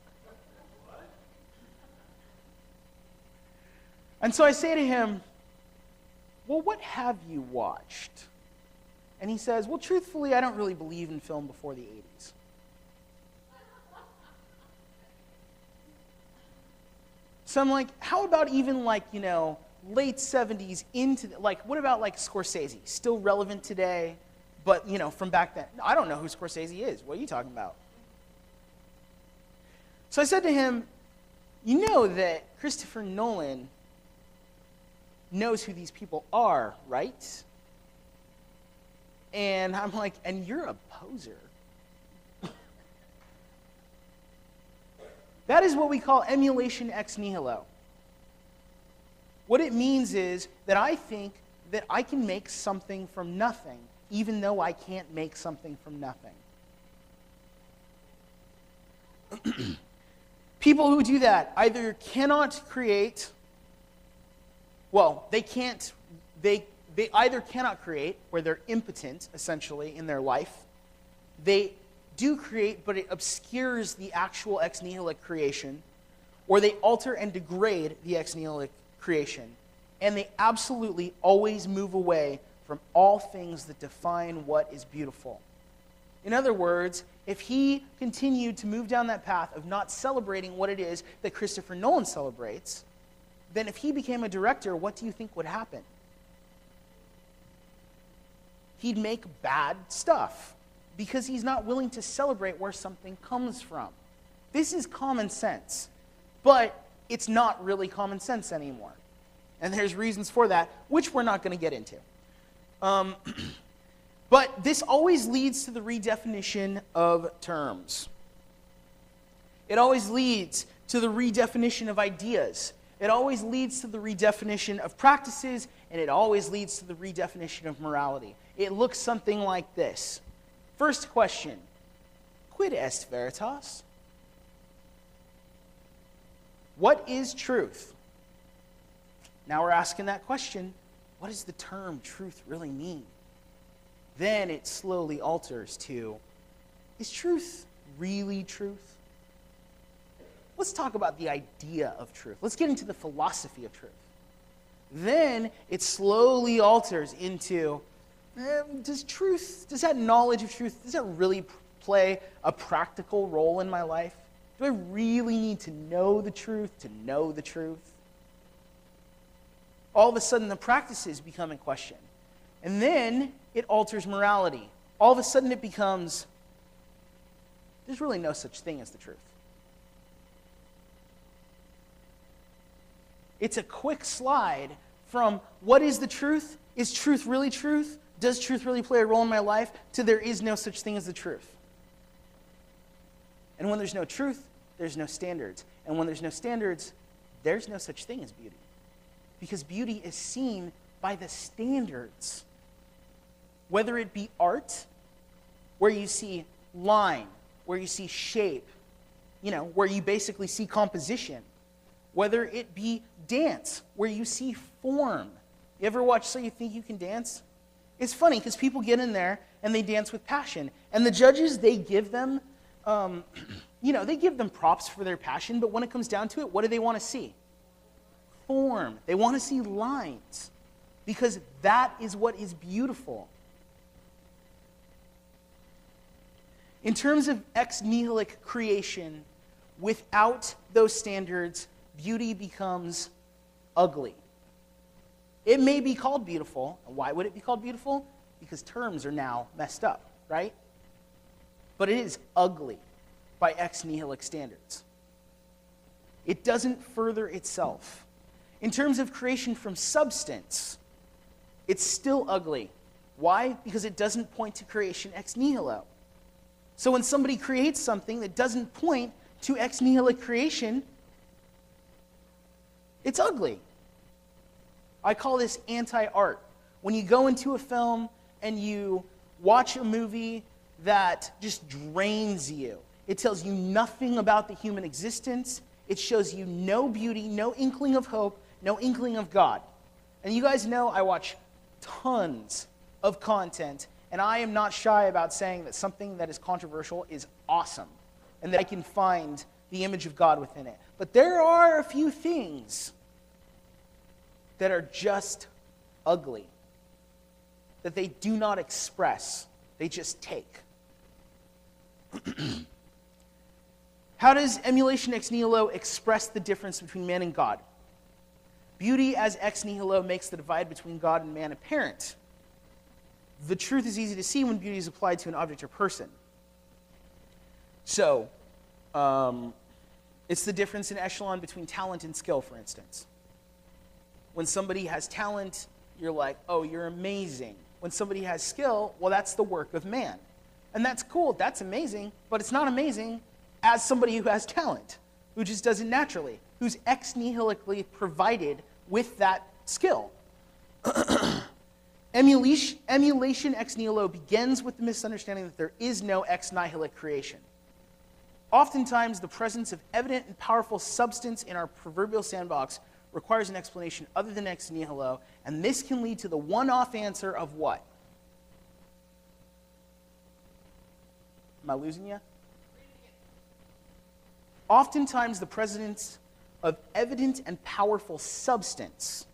And so I say to him, well, what have you watched? And he says, well, truthfully, I don't really believe in film before the 80s. So I'm like, how about even like, late 70s into, like, what about like Scorsese? Still relevant today, but, from back then. I don't know who Scorsese is. What are you talking about? So I said to him, you know that Christopher Nolan knows who these people are, right? And I'm like, and you're a poser. That is what we call emulation ex nihilo. What it means is that I think that I can make something from nothing, even though I can't make something from nothing. People who do that either cannot create, they either cannot create, where they're impotent, essentially, in their life. They do create, but it obscures the actual ex nihilo creation, or they alter and degrade the ex nihilo creation. And they absolutely always move away from all things that define what is beautiful. In other words, if he continued to move down that path of not celebrating what it is that Christopher Nolan celebrates, then if he became a director, what do you think would happen? He'd make bad stuff because he's not willing to celebrate where something comes from. This is common sense, but it's not really common sense anymore. And there's reasons for that, which we're not going to get into. But this always leads to the redefinition of terms. It always leads to the redefinition of ideas. It always leads to the redefinition of practices, and it always leads to the redefinition of morality. It looks something like this. First question, quid est veritas? What is truth? Now we're asking that question, what does the term truth really mean? Then it slowly alters to, is truth really truth? Let's talk about the idea of truth. Let's get into the philosophy of truth. Then it slowly alters into, does that knowledge of truth, does that really play a practical role in my life? Do I really need to know the truth to know the truth? All of a sudden, the practices become in question. And then it alters morality. All of a sudden, it becomes, there's really no such thing as the truth. It's a quick slide from what is the truth? Is truth really truth? Does truth really play a role in my life? To there is no such thing as the truth. And when there's no truth, there's no standards. And when there's no standards, there's no such thing as beauty. Because beauty is seen by the standards. Whether it be art, where you see line, where you see shape, where you basically see composition. Whether it be dance, where you see form. You ever watch So You Think You Can Dance? It's funny because people get in there and they dance with passion. And the judges, they give them, they give them props for their passion, but when it comes down to it, what do they want to see? Form. They want to see lines because that is what is beautiful. In terms of ex nihilic creation, without those standards, beauty becomes ugly. It may be called beautiful. Why would it be called beautiful? Because terms are now messed up, right? But it is ugly by ex nihilic standards. It doesn't further itself. In terms of creation from substance, it's still ugly. Why? Because it doesn't point to creation ex nihilo. So when somebody creates something that doesn't point to ex nihilo creation, it's ugly. I call this anti-art. When you go into a film and you watch a movie that just drains you, it tells you nothing about the human existence, it shows you no beauty, no inkling of hope, no inkling of God. And you guys know I watch tons of content, and I am not shy about saying that something that is controversial is awesome, and that I can find the image of God within it. But there are a few things that are just ugly, that they do not express, they just take. How does emulation ex nihilo express the difference between man and God? Beauty as ex nihilo makes the divide between God and man apparent. The truth is easy to see when beauty is applied to an object or person. So, it's the difference in echelon between talent and skill, for instance. When somebody has talent, you're like, oh, you're amazing. When somebody has skill, well, that's the work of man. And that's cool, that's amazing, but it's not amazing as somebody who has talent, who just does it naturally, who's ex nihilically provided with that skill. Emulation ex nihilo begins with the misunderstanding that there is no ex nihilo creation. Oftentimes, the presence of evident and powerful substance in our proverbial sandbox requires an explanation other than ex nihilo, and this can lead to the one-off answer of what? Am I losing you? Oftentimes, the presence of evident and powerful substance,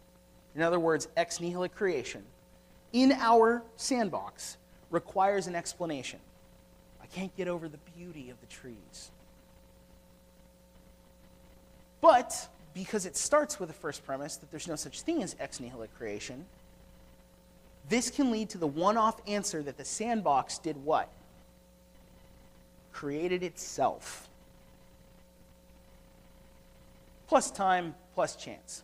in other words, ex nihilo creation, in our sandbox requires an explanation. I can't get over the beauty of the trees. But because it starts with the first premise that there's no such thing as ex nihilo creation, this can lead to the one-off answer that the sandbox did what? Created itself. Plus time, plus chance.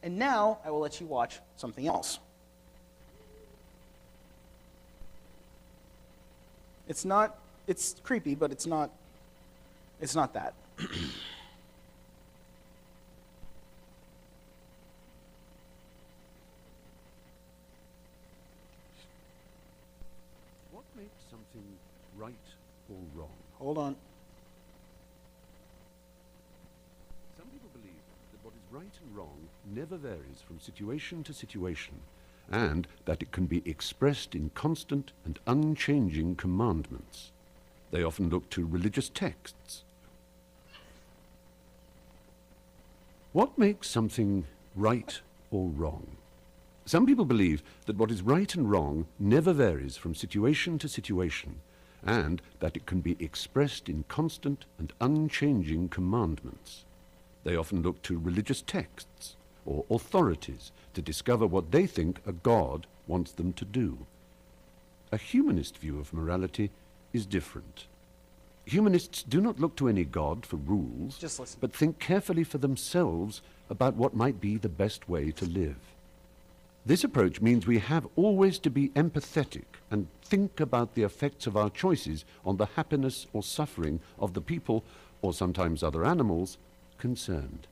And now I will let you watch something else. It's creepy, but it's not that. What makes something right or wrong? Hold on. Some people believe that what is right and wrong never varies from situation to situation, and that it can be expressed in constant and unchanging commandments. They often look to religious texts. What makes something right or wrong? Some people believe that what is right and wrong never varies from situation to situation, and that it can be expressed in constant and unchanging commandments. They often look to religious texts or authorities to discover what they think a God wants them to do. A humanist view of morality is different. Humanists do not look to any God for rules, Just listen. but think carefully for themselves about what might be the best way to live. This approach means we have always to be empathetic and think about the effects of our choices on the happiness or suffering of the people, or sometimes other animals, concerned.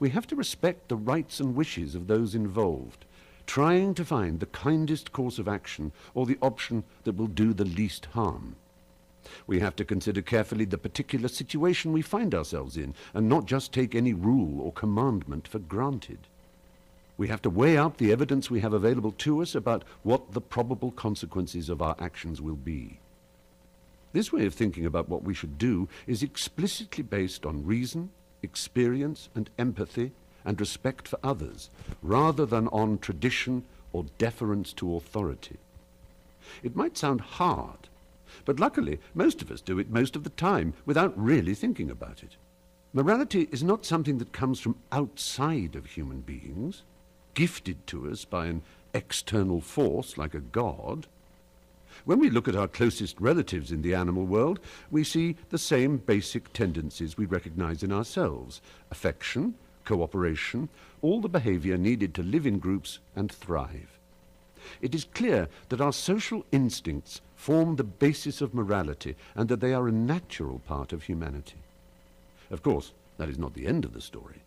We have to respect the rights and wishes of those involved, trying to find the kindest course of action or the option that will do the least harm. We have to consider carefully the particular situation we find ourselves in, and not just take any rule or commandment for granted. We have to weigh up the evidence we have available to us about what the probable consequences of our actions will be. This way of thinking about what we should do is explicitly based on reason, experience, and empathy, and respect for others, rather than on tradition or deference to authority. It might sound hard, but luckily most of us do it most of the time without really thinking about it. Morality is not something that comes from outside of human beings, gifted to us by an external force like a god. When we look at our closest relatives in the animal world, we see the same basic tendencies we recognize in ourselves: affection, cooperation, all the behavior needed to live in groups and thrive. It is clear that our social instincts form the basis of morality and that they are a natural part of humanity. Of course, that is not the end of the story.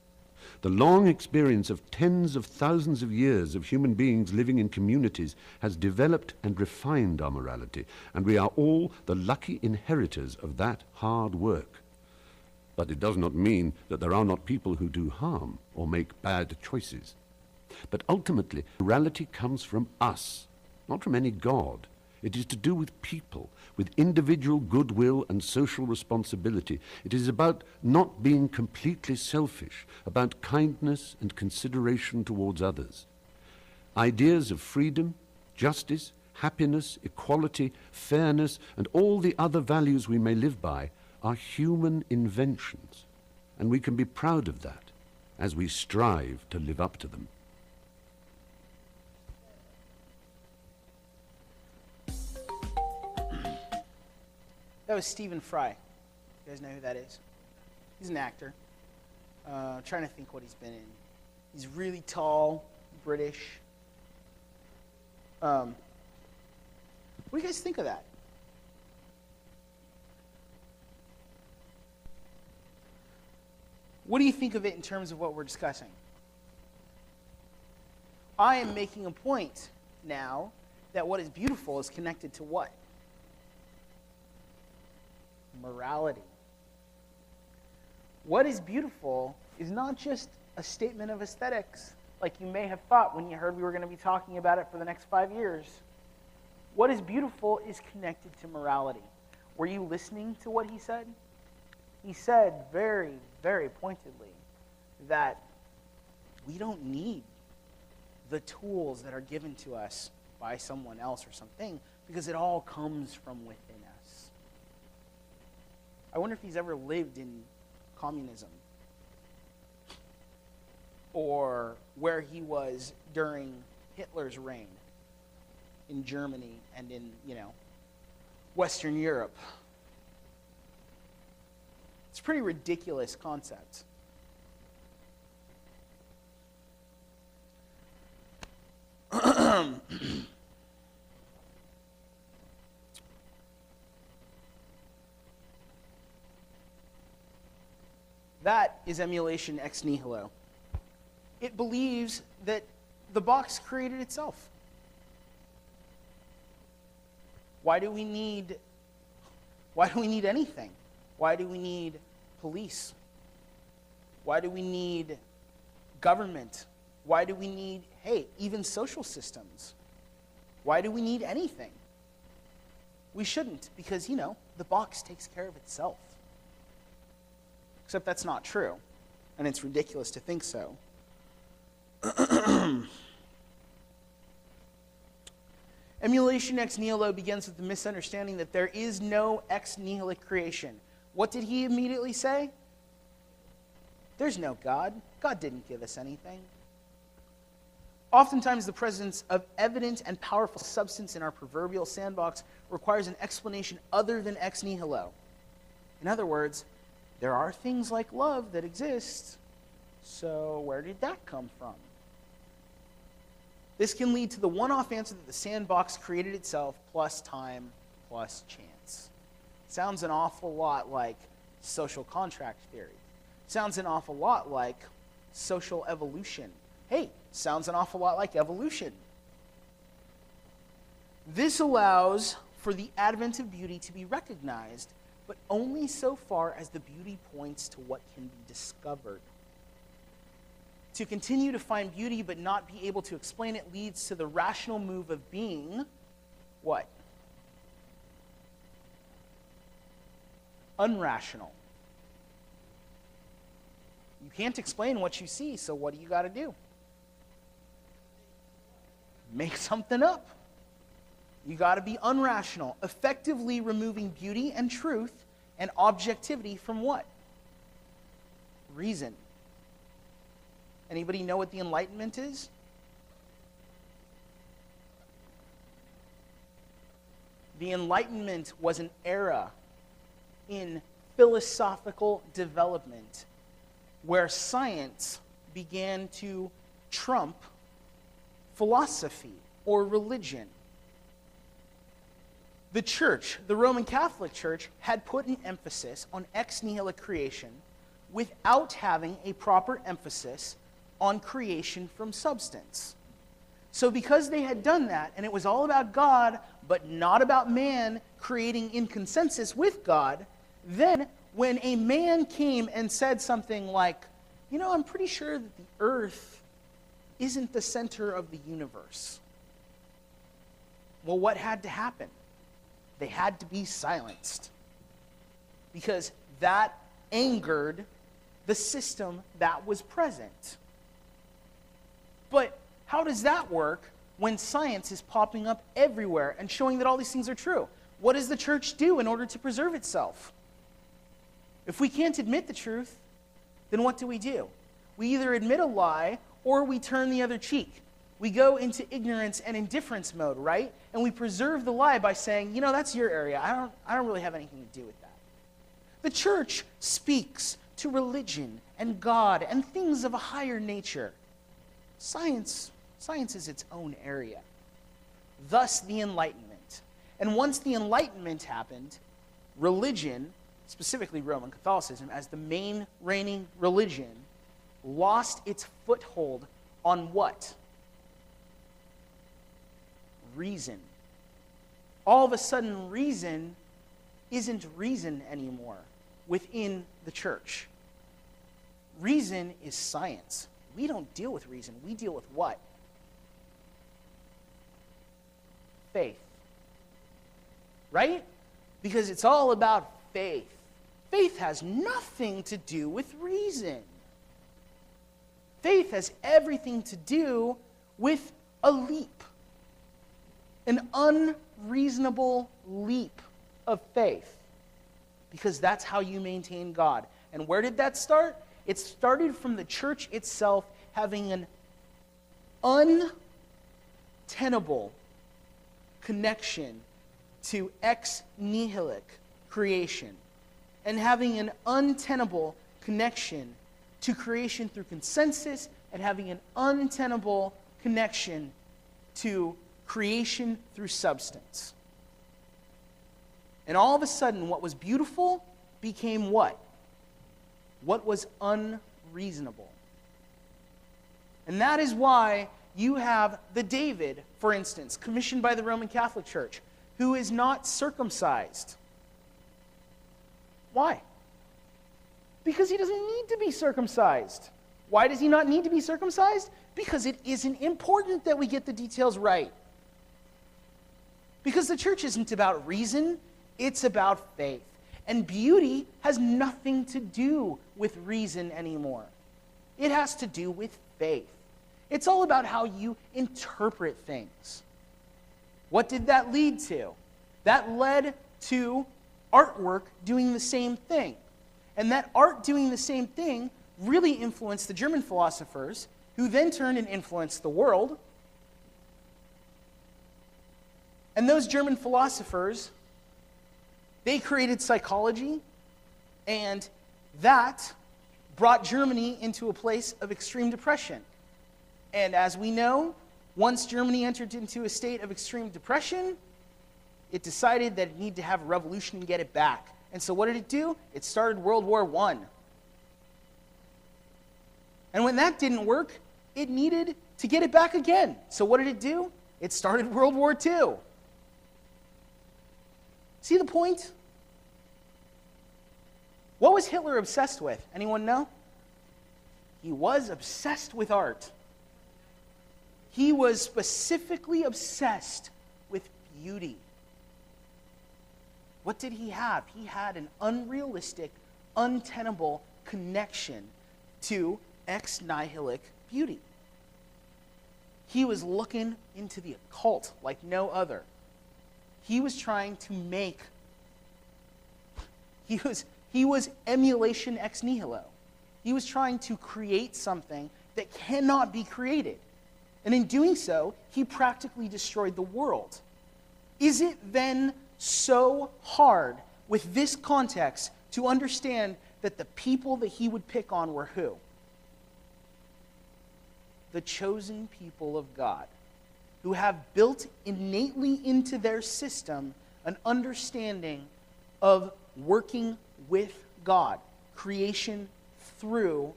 The long experience of tens of thousands of years of human beings living in communities has developed and refined our morality, and we are all the lucky inheritors of that hard work. But it does not mean that there are not people who do harm or make bad choices. But ultimately, morality comes from us, not from any god. It is to do with people, with individual goodwill and social responsibility. It is about not being completely selfish, about kindness and consideration towards others. Ideas of freedom, justice, happiness, equality, fairness, and all the other values we may live by are human inventions, and we can be proud of that as we strive to live up to them. That was Stephen Fry. You guys know who that is? He's an actor. Trying to think what he's been in. He's really tall, British. What do you guys think of that? What do you think of it in terms of what we're discussing? I am making a point now that what is beautiful is connected to what? Morality. What is beautiful is not just a statement of aesthetics, like you may have thought when you heard we were going to be talking about it for the next 5 years. What is beautiful is connected to morality. Were you listening to what he said? He said very, very pointedly that we don't need the tools that are given to us by someone else or something, because it all comes from within us. I wonder if he's ever lived in communism, or where he was during Hitler's reign in Germany and in, Western Europe. It's a pretty ridiculous concept. That is emulation ex nihilo. It believes that the box created itself. Why do we need anything? Why do we need police? Why do we need government? Why do we need, even social systems? Why do we need anything? We shouldn't, because, the box takes care of itself. Except that's not true, and it's ridiculous to think so. Emulation ex nihilo begins with the misunderstanding that there is no ex nihilo creation. What did he immediately say? There's no God. God didn't give us anything. Oftentimes, the presence of evident and powerful substance in our proverbial sandbox requires an explanation other than ex nihilo. In other words, there are things like love that exist, so where did that come from? This can lead to the one-off answer that the sandbox created itself plus time plus chance. Sounds an awful lot like social contract theory. Sounds an awful lot like social evolution. Sounds an awful lot like evolution. This allows for the advent of beauty to be recognized, but only so far as the beauty points to what can be discovered. to continue to find beauty but not be able to explain it leads to the rational move of being what? Unrational. You can't explain what you see, so what do you got to do? Make something up. You got to be unrational, effectively removing beauty and truth and objectivity from what? Reason. Anybody know what the Enlightenment is? The Enlightenment was an era in philosophical development where science began to trump philosophy or religion. The church, the Roman Catholic Church, had put an emphasis on ex nihilo creation without having a proper emphasis on creation from substance. So because they had done that, and it was all about God, but not about man creating in consensus with God, then when a man came and said something like, you know, I'm pretty sure that the earth isn't the center of the universe. Well, what had to happen? They had to be silenced. Because that angered the system that was present. But how does that work when science is popping up everywhere and showing that all these things are true? What does the church do in order to preserve itself? If we can't admit the truth, then what do? We either admit a lie or we turn the other cheek. We go into ignorance and indifference mode, right? And we preserve the lie by saying, you know, that's your area. I don't really have anything to do with that. The church speaks to religion and God and things of a higher nature. Science is its own area. Thus the Enlightenment. And once the Enlightenment happened, religion, specifically Roman Catholicism, as the main reigning religion, lost its foothold on what? Reason. All of a sudden, reason isn't reason anymore within the church. Reason is science. We don't deal with reason. We deal with what? Faith. Right? Because it's all about faith. Faith has nothing to do with reason. Faith has everything to do with a leap. An unreasonable leap of faith. Because that's how you maintain God. And where did that start? It started from the church itself having an untenable connection to ex nihilo creation, and having an untenable connection to creation through consensus, and having an untenable connection to creation through substance. And all of a sudden, what was beautiful became what? What was unreasonable. And that is why you have the David, for instance, commissioned by the Roman Catholic Church, who is not circumcised. Why? Because he doesn't need to be circumcised. Why does he not need to be circumcised? Because it isn't important that we get the details right. Because the church isn't about reason, it's about faith. And beauty has nothing to do with reason anymore. It has to do with faith. It's all about how you interpret things. What did that lead to? That led to artwork doing the same thing. And that art doing the same thing really influenced the German philosophers, who then turned and influenced the world. And those German philosophers, they created psychology, and that brought Germany into a place of extreme depression. And as we know, once Germany entered into a state of extreme depression, it decided that it needed to have a revolution and get it back. And so what did it do? It started World War I. And when that didn't work, it needed to get it back again. So what did it do? It started World War II. See the point? What was Hitler obsessed with? Anyone know? He was obsessed with art. He was specifically obsessed with beauty. What did he have? He had an unrealistic, untenable connection to ex nihilic beauty. He was looking into the occult like no other. He was trying to make, he was emulation ex nihilo. He was trying to create something that cannot be created. And in doing so, he practically destroyed the world. Is it then so hard with this context to understand that the people that he would pick on were who? The chosen people of God, who have built innately into their system an understanding of working with God, creation through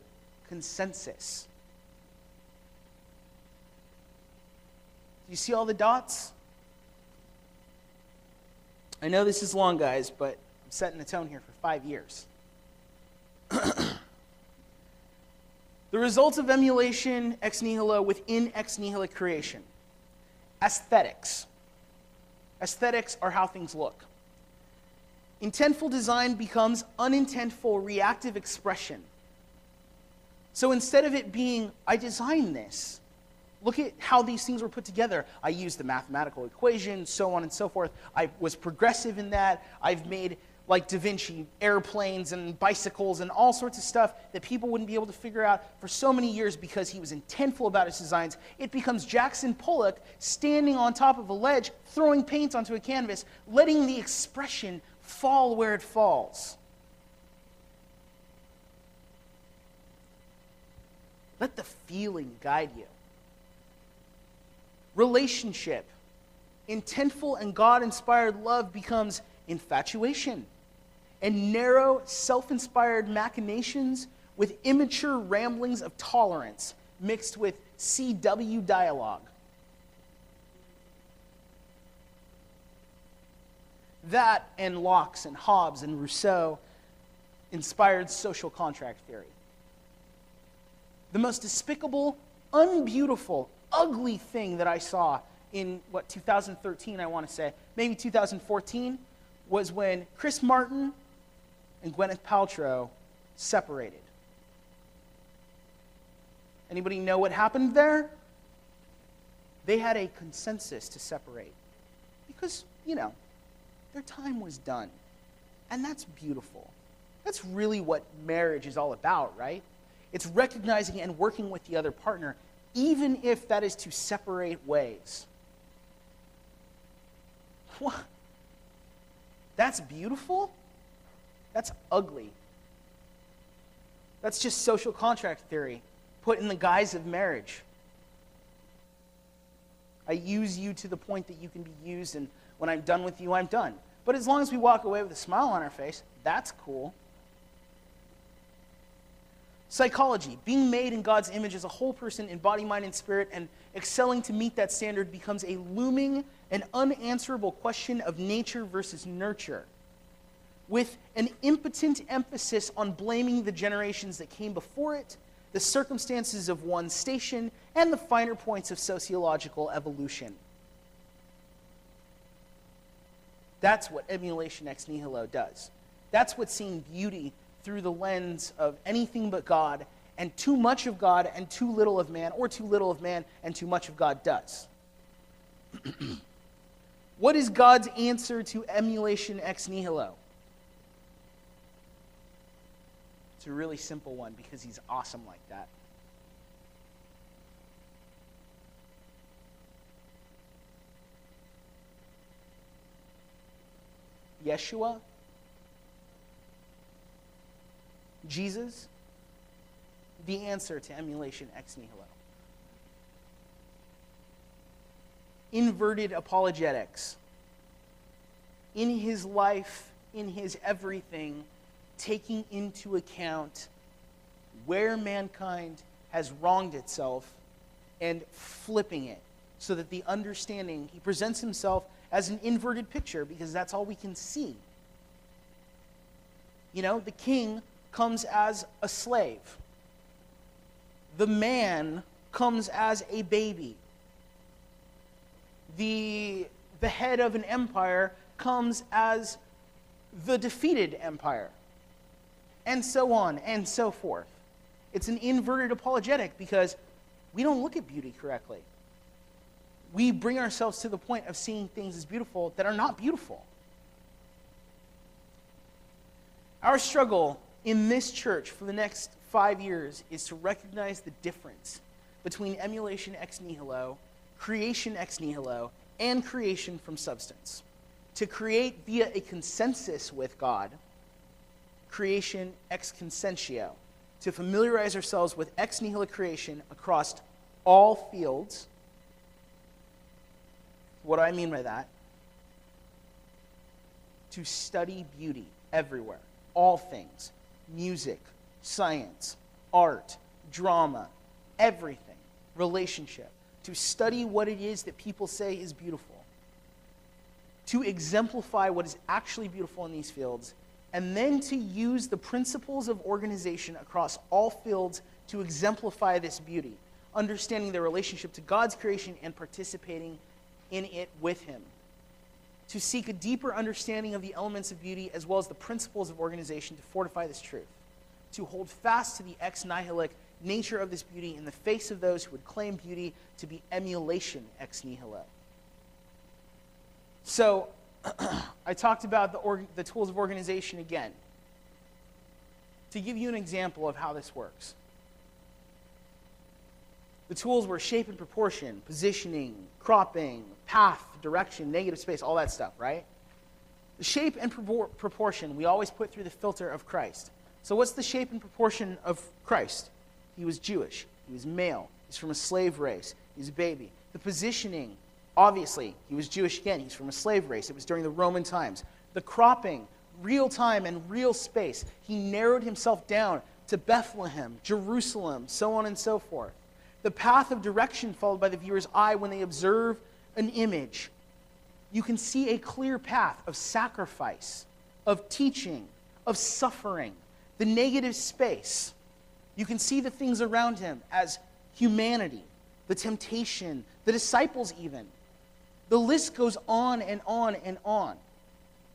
consensus. Do you see all the dots? I know this is long, guys, but I'm setting the tone here for 5 years. The results of emulation ex nihilo within ex nihilo creation. Aesthetics. Aesthetics are how things look. Intentful design becomes unintentful reactive expression. So instead of it being, I designed this, look at how these things were put together. I used the mathematical equation, so on and so forth. I was progressive in that. I've made, like Da Vinci, airplanes and bicycles and all sorts of stuff that people wouldn't be able to figure out for so many years because he was intentful about his designs. It becomes Jackson Pollock standing on top of a ledge, throwing paint onto a canvas, letting the expression fall where it falls. Let the feeling guide you. Relationship. Intentful and God-inspired love becomes infatuation and narrow, self-inspired machinations with immature ramblings of tolerance mixed with CW dialogue. That and Locke and Hobbes and Rousseau inspired social contract theory. The most despicable, unbeautiful, ugly thing that I saw in, 2013, I want to say, maybe 2014, was when Chris Martin and Gwyneth Paltrow separated. Anybody know what happened there? They had a consensus to separate because, their time was done. And that's beautiful. That's really what marriage is all about, right? It's recognizing and working with the other partner, even if that is to separate ways. What? That's beautiful? That's ugly. That's just social contract theory put in the guise of marriage. I use you to the point that you can be used, and when I'm done with you, I'm done. But as long as we walk away with a smile on our face, that's cool. Psychology, being made in God's image as a whole person in body, mind, and spirit, and excelling to meet that standard becomes a looming and unanswerable question of nature versus nurture, with an impotent emphasis on blaming the generations that came before it, the circumstances of one's station, and the finer points of sociological evolution. That's what emulation ex nihilo does. That's what seeing beauty through the lens of anything but God, and too much of God and too little of man, or too little of man and too much of God does. What is God's answer to emulation ex nihilo? It's a really simple one because he's awesome like that. Yeshua, Jesus, the answer to emulation ex nihilo. Inverted apologetics. In his life, in his everything, taking into account where mankind has wronged itself and flipping it so that the understanding, he presents himself as an inverted picture because that's all we can see. The king comes as a slave. the man comes as a baby. The head of an empire comes as the defeated empire. And so on and so forth. It's an inverted apologetic because we don't look at beauty correctly. We bring ourselves to the point of seeing things as beautiful that are not beautiful. Our struggle in this church for the next 5 years is to recognize the difference between emulation ex nihilo, creation ex nihilo, and creation from substance. To create via a consensus with God, creation ex consentio. To familiarize ourselves with ex nihilo creation across all fields. What do I mean by that? To study beauty everywhere. All things. Music, science, art, drama, everything. Relationship. To study what it is that people say is beautiful. To exemplify what is actually beautiful in these fields. And then to use the principles of organization across all fields to exemplify this beauty, understanding their relationship to God's creation and participating in it with Him. To seek a deeper understanding of the elements of beauty as well as the principles of organization to fortify this truth. To hold fast to the ex nihilic nature of this beauty in the face of those who would claim beauty to be emulation ex nihilo. So, I talked about the tools of organization again. To give you an example of how this works. The tools were shape and proportion, positioning, cropping, path, direction, negative space, all that stuff, right? The shape and proportion we always put through the filter of Christ. So what's the shape and proportion of Christ? He was Jewish. He was male. He's from a slave race. He's a baby. The positioning, obviously, he was Jewish again. He's from a slave race. It was during the Roman times. The cropping, real time and real space. He narrowed himself down to Bethlehem, Jerusalem, so on and so forth. The path of direction followed by the viewer's eye when they observe an image. You can see a clear path of sacrifice, of teaching, of suffering. The negative space. You can see the things around him as humanity, the temptation, the disciples even. The list goes on and on and on.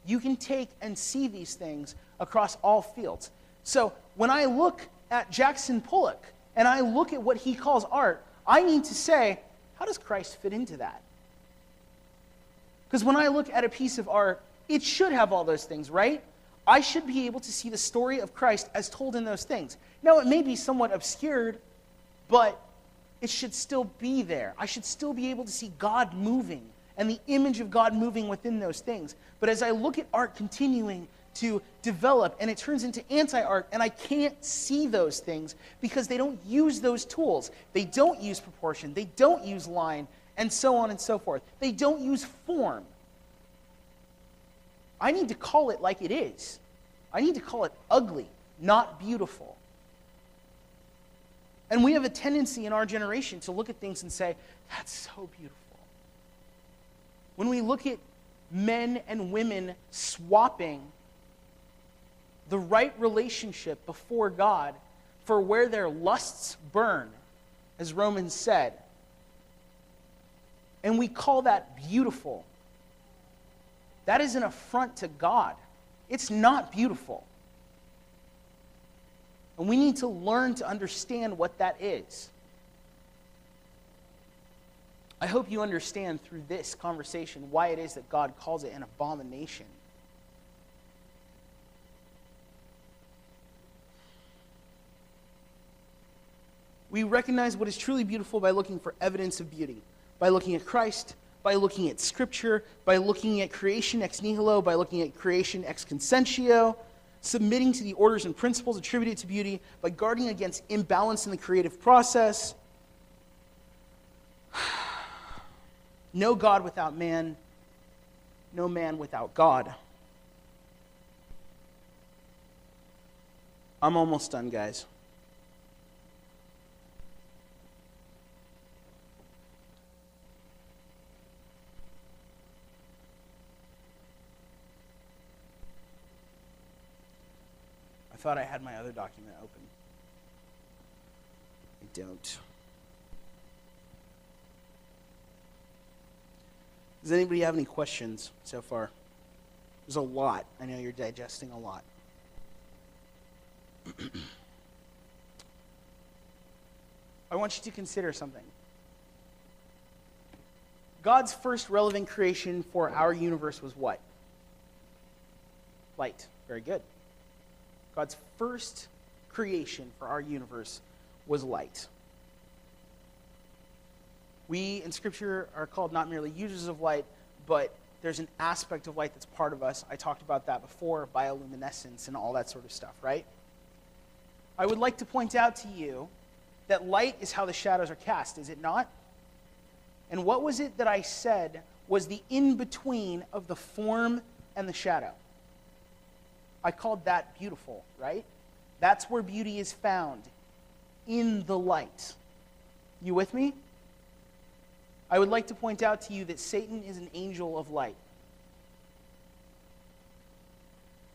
You can take and see these things across all fields. So when I look at Jackson Pollock and I look at what he calls art, I need to say, how does Christ fit into that? Because when I look at a piece of art, it should have all those things, right? I should be able to see the story of Christ as told in those things. Now, it may be somewhat obscured, but it should still be there. I should still be able to see God moving and the image of God moving within those things. But as I look at art continuing to develop and it turns into anti-art and I can't see those things because they don't use those tools. They don't use proportion. They don't use line and so on and so forth. They don't use form. I need to call it like it is. I need to call it ugly, not beautiful. And we have a tendency in our generation to look at things and say, that's so beautiful. When we look at men and women swapping the right relationship before God for where their lusts burn, as Romans said, and we call that beautiful, that is an affront to God. It's not beautiful. And we need to learn to understand what that is. I hope you understand through this conversation why it is that God calls it an abomination. We recognize what is truly beautiful by looking for evidence of beauty, by looking at Christ, by looking at Scripture, by looking at creation ex nihilo, by looking at creation ex consentio, submitting to the orders and principles attributed to beauty, by guarding against imbalance in the creative process. No God without man, no man without God. I'm almost done, guys. I thought I had my other document open. I don't. Does anybody have any questions so far? There's a lot. I know you're digesting a lot. I want you to consider something. God's first relevant creation for our universe was what? Light. Very good. God's first creation for our universe was light. We in Scripture are called not merely users of light, but there's an aspect of light that's part of us. I talked about that before, bioluminescence and all that sort of stuff, right? I would like to point out to you that light is how the shadows are cast, is it not? And what was it that I said was the in-between of the form and the shadow? I called that beautiful, right? That's where beauty is found, in the light. You with me? I would like to point out to you that Satan is an angel of light.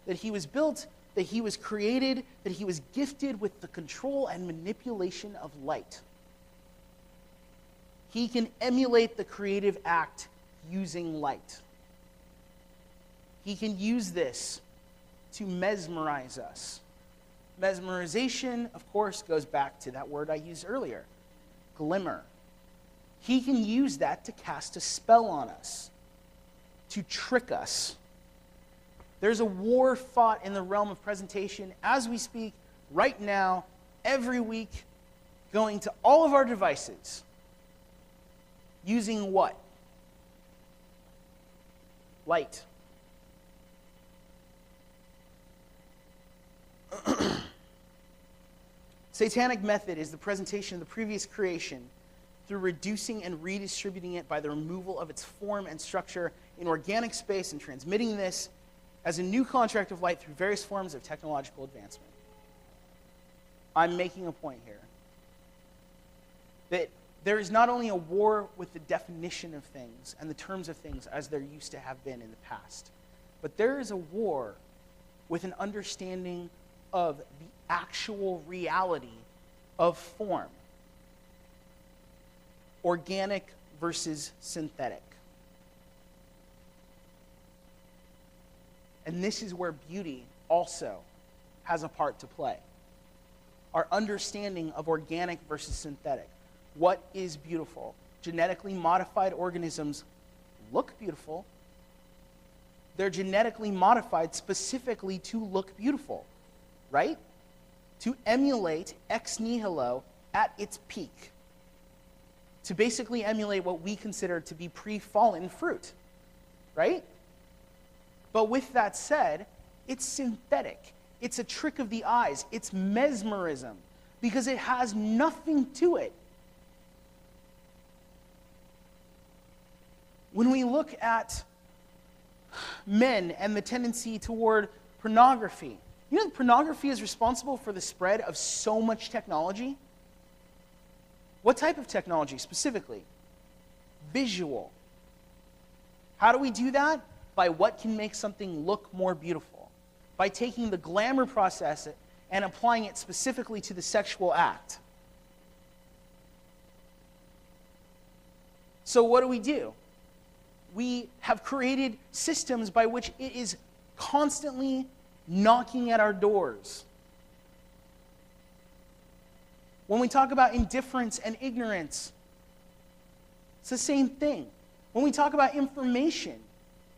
That he was built, that he was created, that he was gifted with the control and manipulation of light. He can emulate the creative act using light. He can use this to mesmerize us. Mesmerization, of course, goes back to that word I used earlier, glimmer. He can use that to cast a spell on us, to trick us. There's a war fought in the realm of presentation as we speak right now, every week, going to all of our devices. Using what? Light. Satanic method is the presentation of the previous creation through reducing and redistributing it by the removal of its form and structure in organic space and transmitting this as a new contract of light through various forms of technological advancement. I'm making a point here. That there is not only a war with the definition of things and the terms of things as there used to have been in the past, but there is a war with an understanding of the actual reality of form. Organic versus synthetic. And this is where beauty also has a part to play. Our understanding of organic versus synthetic. What is beautiful? Genetically modified organisms look beautiful. They're genetically modified specifically to look beautiful, right? To emulate ex nihilo at its peak. To basically emulate what we consider to be pre-fallen fruit, right? But with that said, it's synthetic. It's a trick of the eyes. It's mesmerism because it has nothing to it. When we look at men and the tendency toward pornography, you know that pornography is responsible for the spread of so much technology? What type of technology specifically? Visual. How do we do that? By what can make something look more beautiful. By taking the glamour process and applying it specifically to the sexual act. So what do? We have created systems by which it is constantly knocking at our doors. When we talk about indifference and ignorance, it's the same thing. When we talk about information,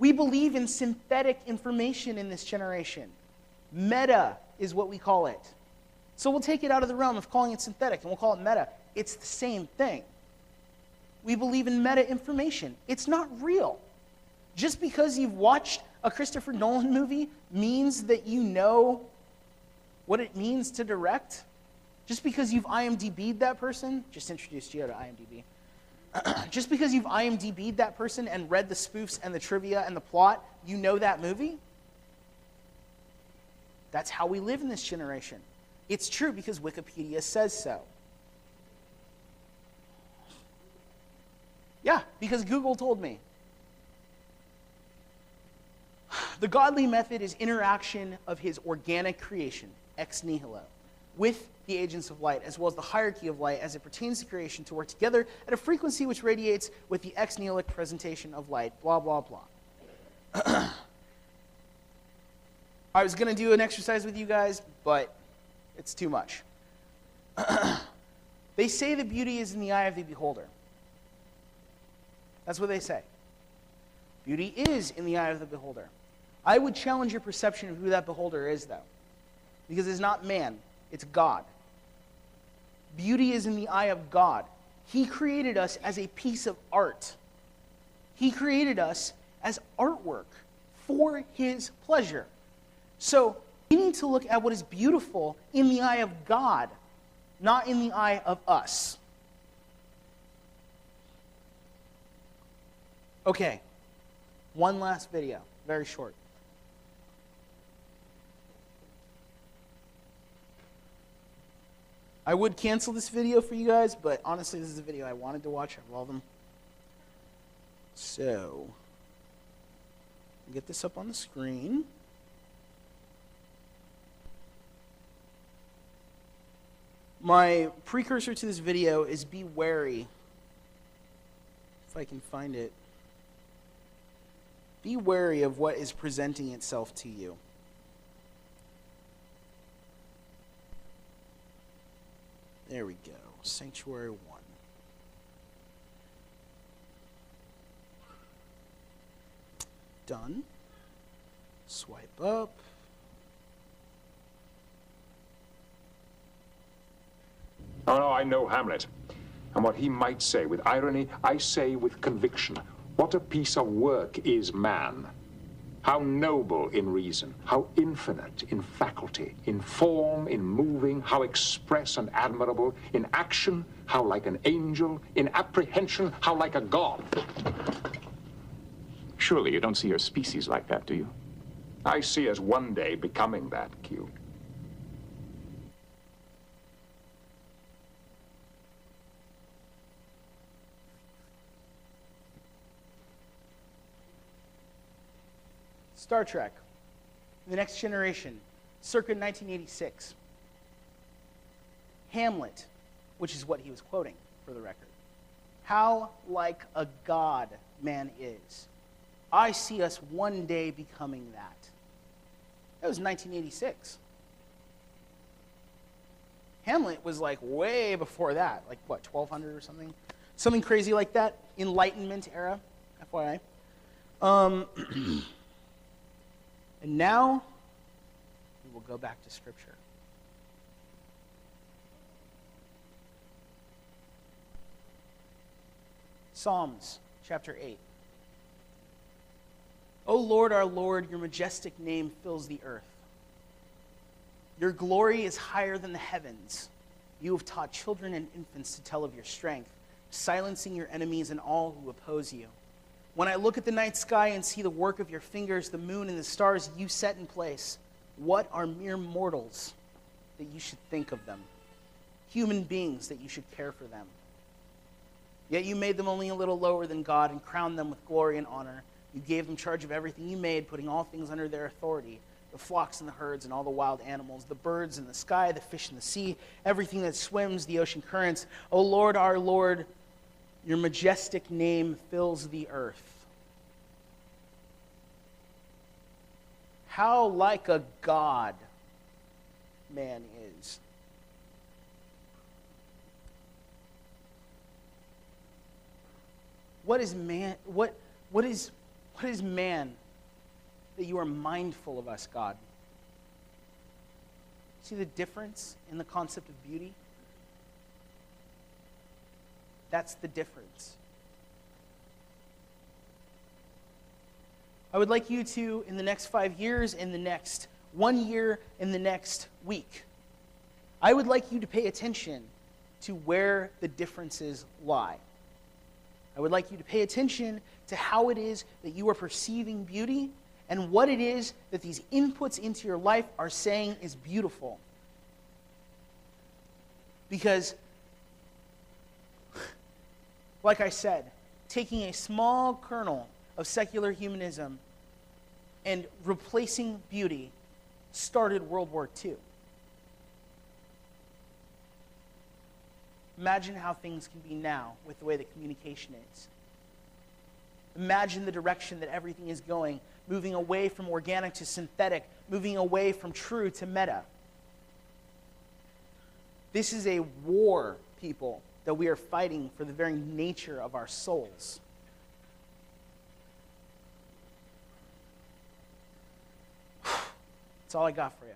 we believe in synthetic information in this generation. Meta is what we call it. So we'll take it out of the realm of calling it synthetic and we'll call it meta. It's the same thing. We believe in meta information. It's not real. Just because you've watched a Christopher Nolan movie means that you know what it means to direct. Just because you've IMDb'd that person, just introduced Gio to IMDb. Just because you've IMDb'd that person and read the spoofs and the trivia and the plot, you know that movie? That's how we live in this generation. It's true because Wikipedia says so. Yeah, because Google told me. The godly method is interaction of his organic creation, ex nihilo. with the agents of light, as well as the hierarchy of light as it pertains to creation, to work together at a frequency which radiates with the ex-nihilic presentation of light, blah, blah, blah. I was going to do an exercise with you guys, but it's too much. They say that beauty is in the eye of the beholder. That's what they say. Beauty is in the eye of the beholder. I would challenge your perception of who that beholder is, though. Because it's not man, it's God. Beauty is in the eye of God. He created us as a piece of art. He created us as artwork for his pleasure. So we need to look at what is beautiful in the eye of God, not in the eye of us. Okay, one last video, very short. I would cancel this video for you guys, but honestly, this is a video I wanted to watch. I love them. So, get this up on the screen. My precursor to this video is be wary. If I can find it. Be wary of what is presenting itself to you. There we go. Sanctuary 1. Done. Swipe up. Oh, no, I know Hamlet. And what he might say with irony, I say with conviction. What a piece of work is man. How noble in reason, how infinite in faculty, in form, in moving, how express and admirable, in action, how like an angel, in apprehension, how like a god. Surely you don't see your species like that, do you? I see us one day becoming that, Q. Star Trek, The Next Generation, circa 1986. Hamlet, which is what he was quoting, for the record. How like a god man is. I see us one day becoming that. That was 1986. Hamlet was like way before that, like what, 1200 or something? Something crazy like that, Enlightenment era, FYI. And now, we will go back to Scripture. Psalms chapter 8. O Lord, our Lord, your majestic name fills the earth. Your glory is higher than the heavens. You have taught children and infants to tell of your strength, silencing your enemies and all who oppose you. When I look at the night sky and see the work of your fingers, the moon and the stars you set in place, what are mere mortals that you should think of them? Human beings that you should care for them. Yet you made them only a little lower than God and crowned them with glory and honor. You gave them charge of everything you made, putting all things under their authority, the flocks and the herds and all the wild animals, the birds in the sky, the fish in the sea, everything that swims, the ocean currents. O Lord, our Lord, your majestic name fills the earth. How like a god man is. What is man? What is man that you are mindful of us, God? See the difference in the concept of beauty? That's the difference. I would like you to, in the next 5 years, in the next 1 year, in the next week, I would like you to pay attention to where the differences lie. I would like you to pay attention to how it is that you are perceiving beauty and what it is that these inputs into your life are saying is beautiful. Because, like I said, taking a small kernel of secular humanism and replacing beauty started World War II. Imagine how things can be now with the way that communication is. Imagine the direction that everything is going, moving away from organic to synthetic, moving away from true to meta. This is a war, people, that we are fighting for the very nature of our souls. That's all I got for you.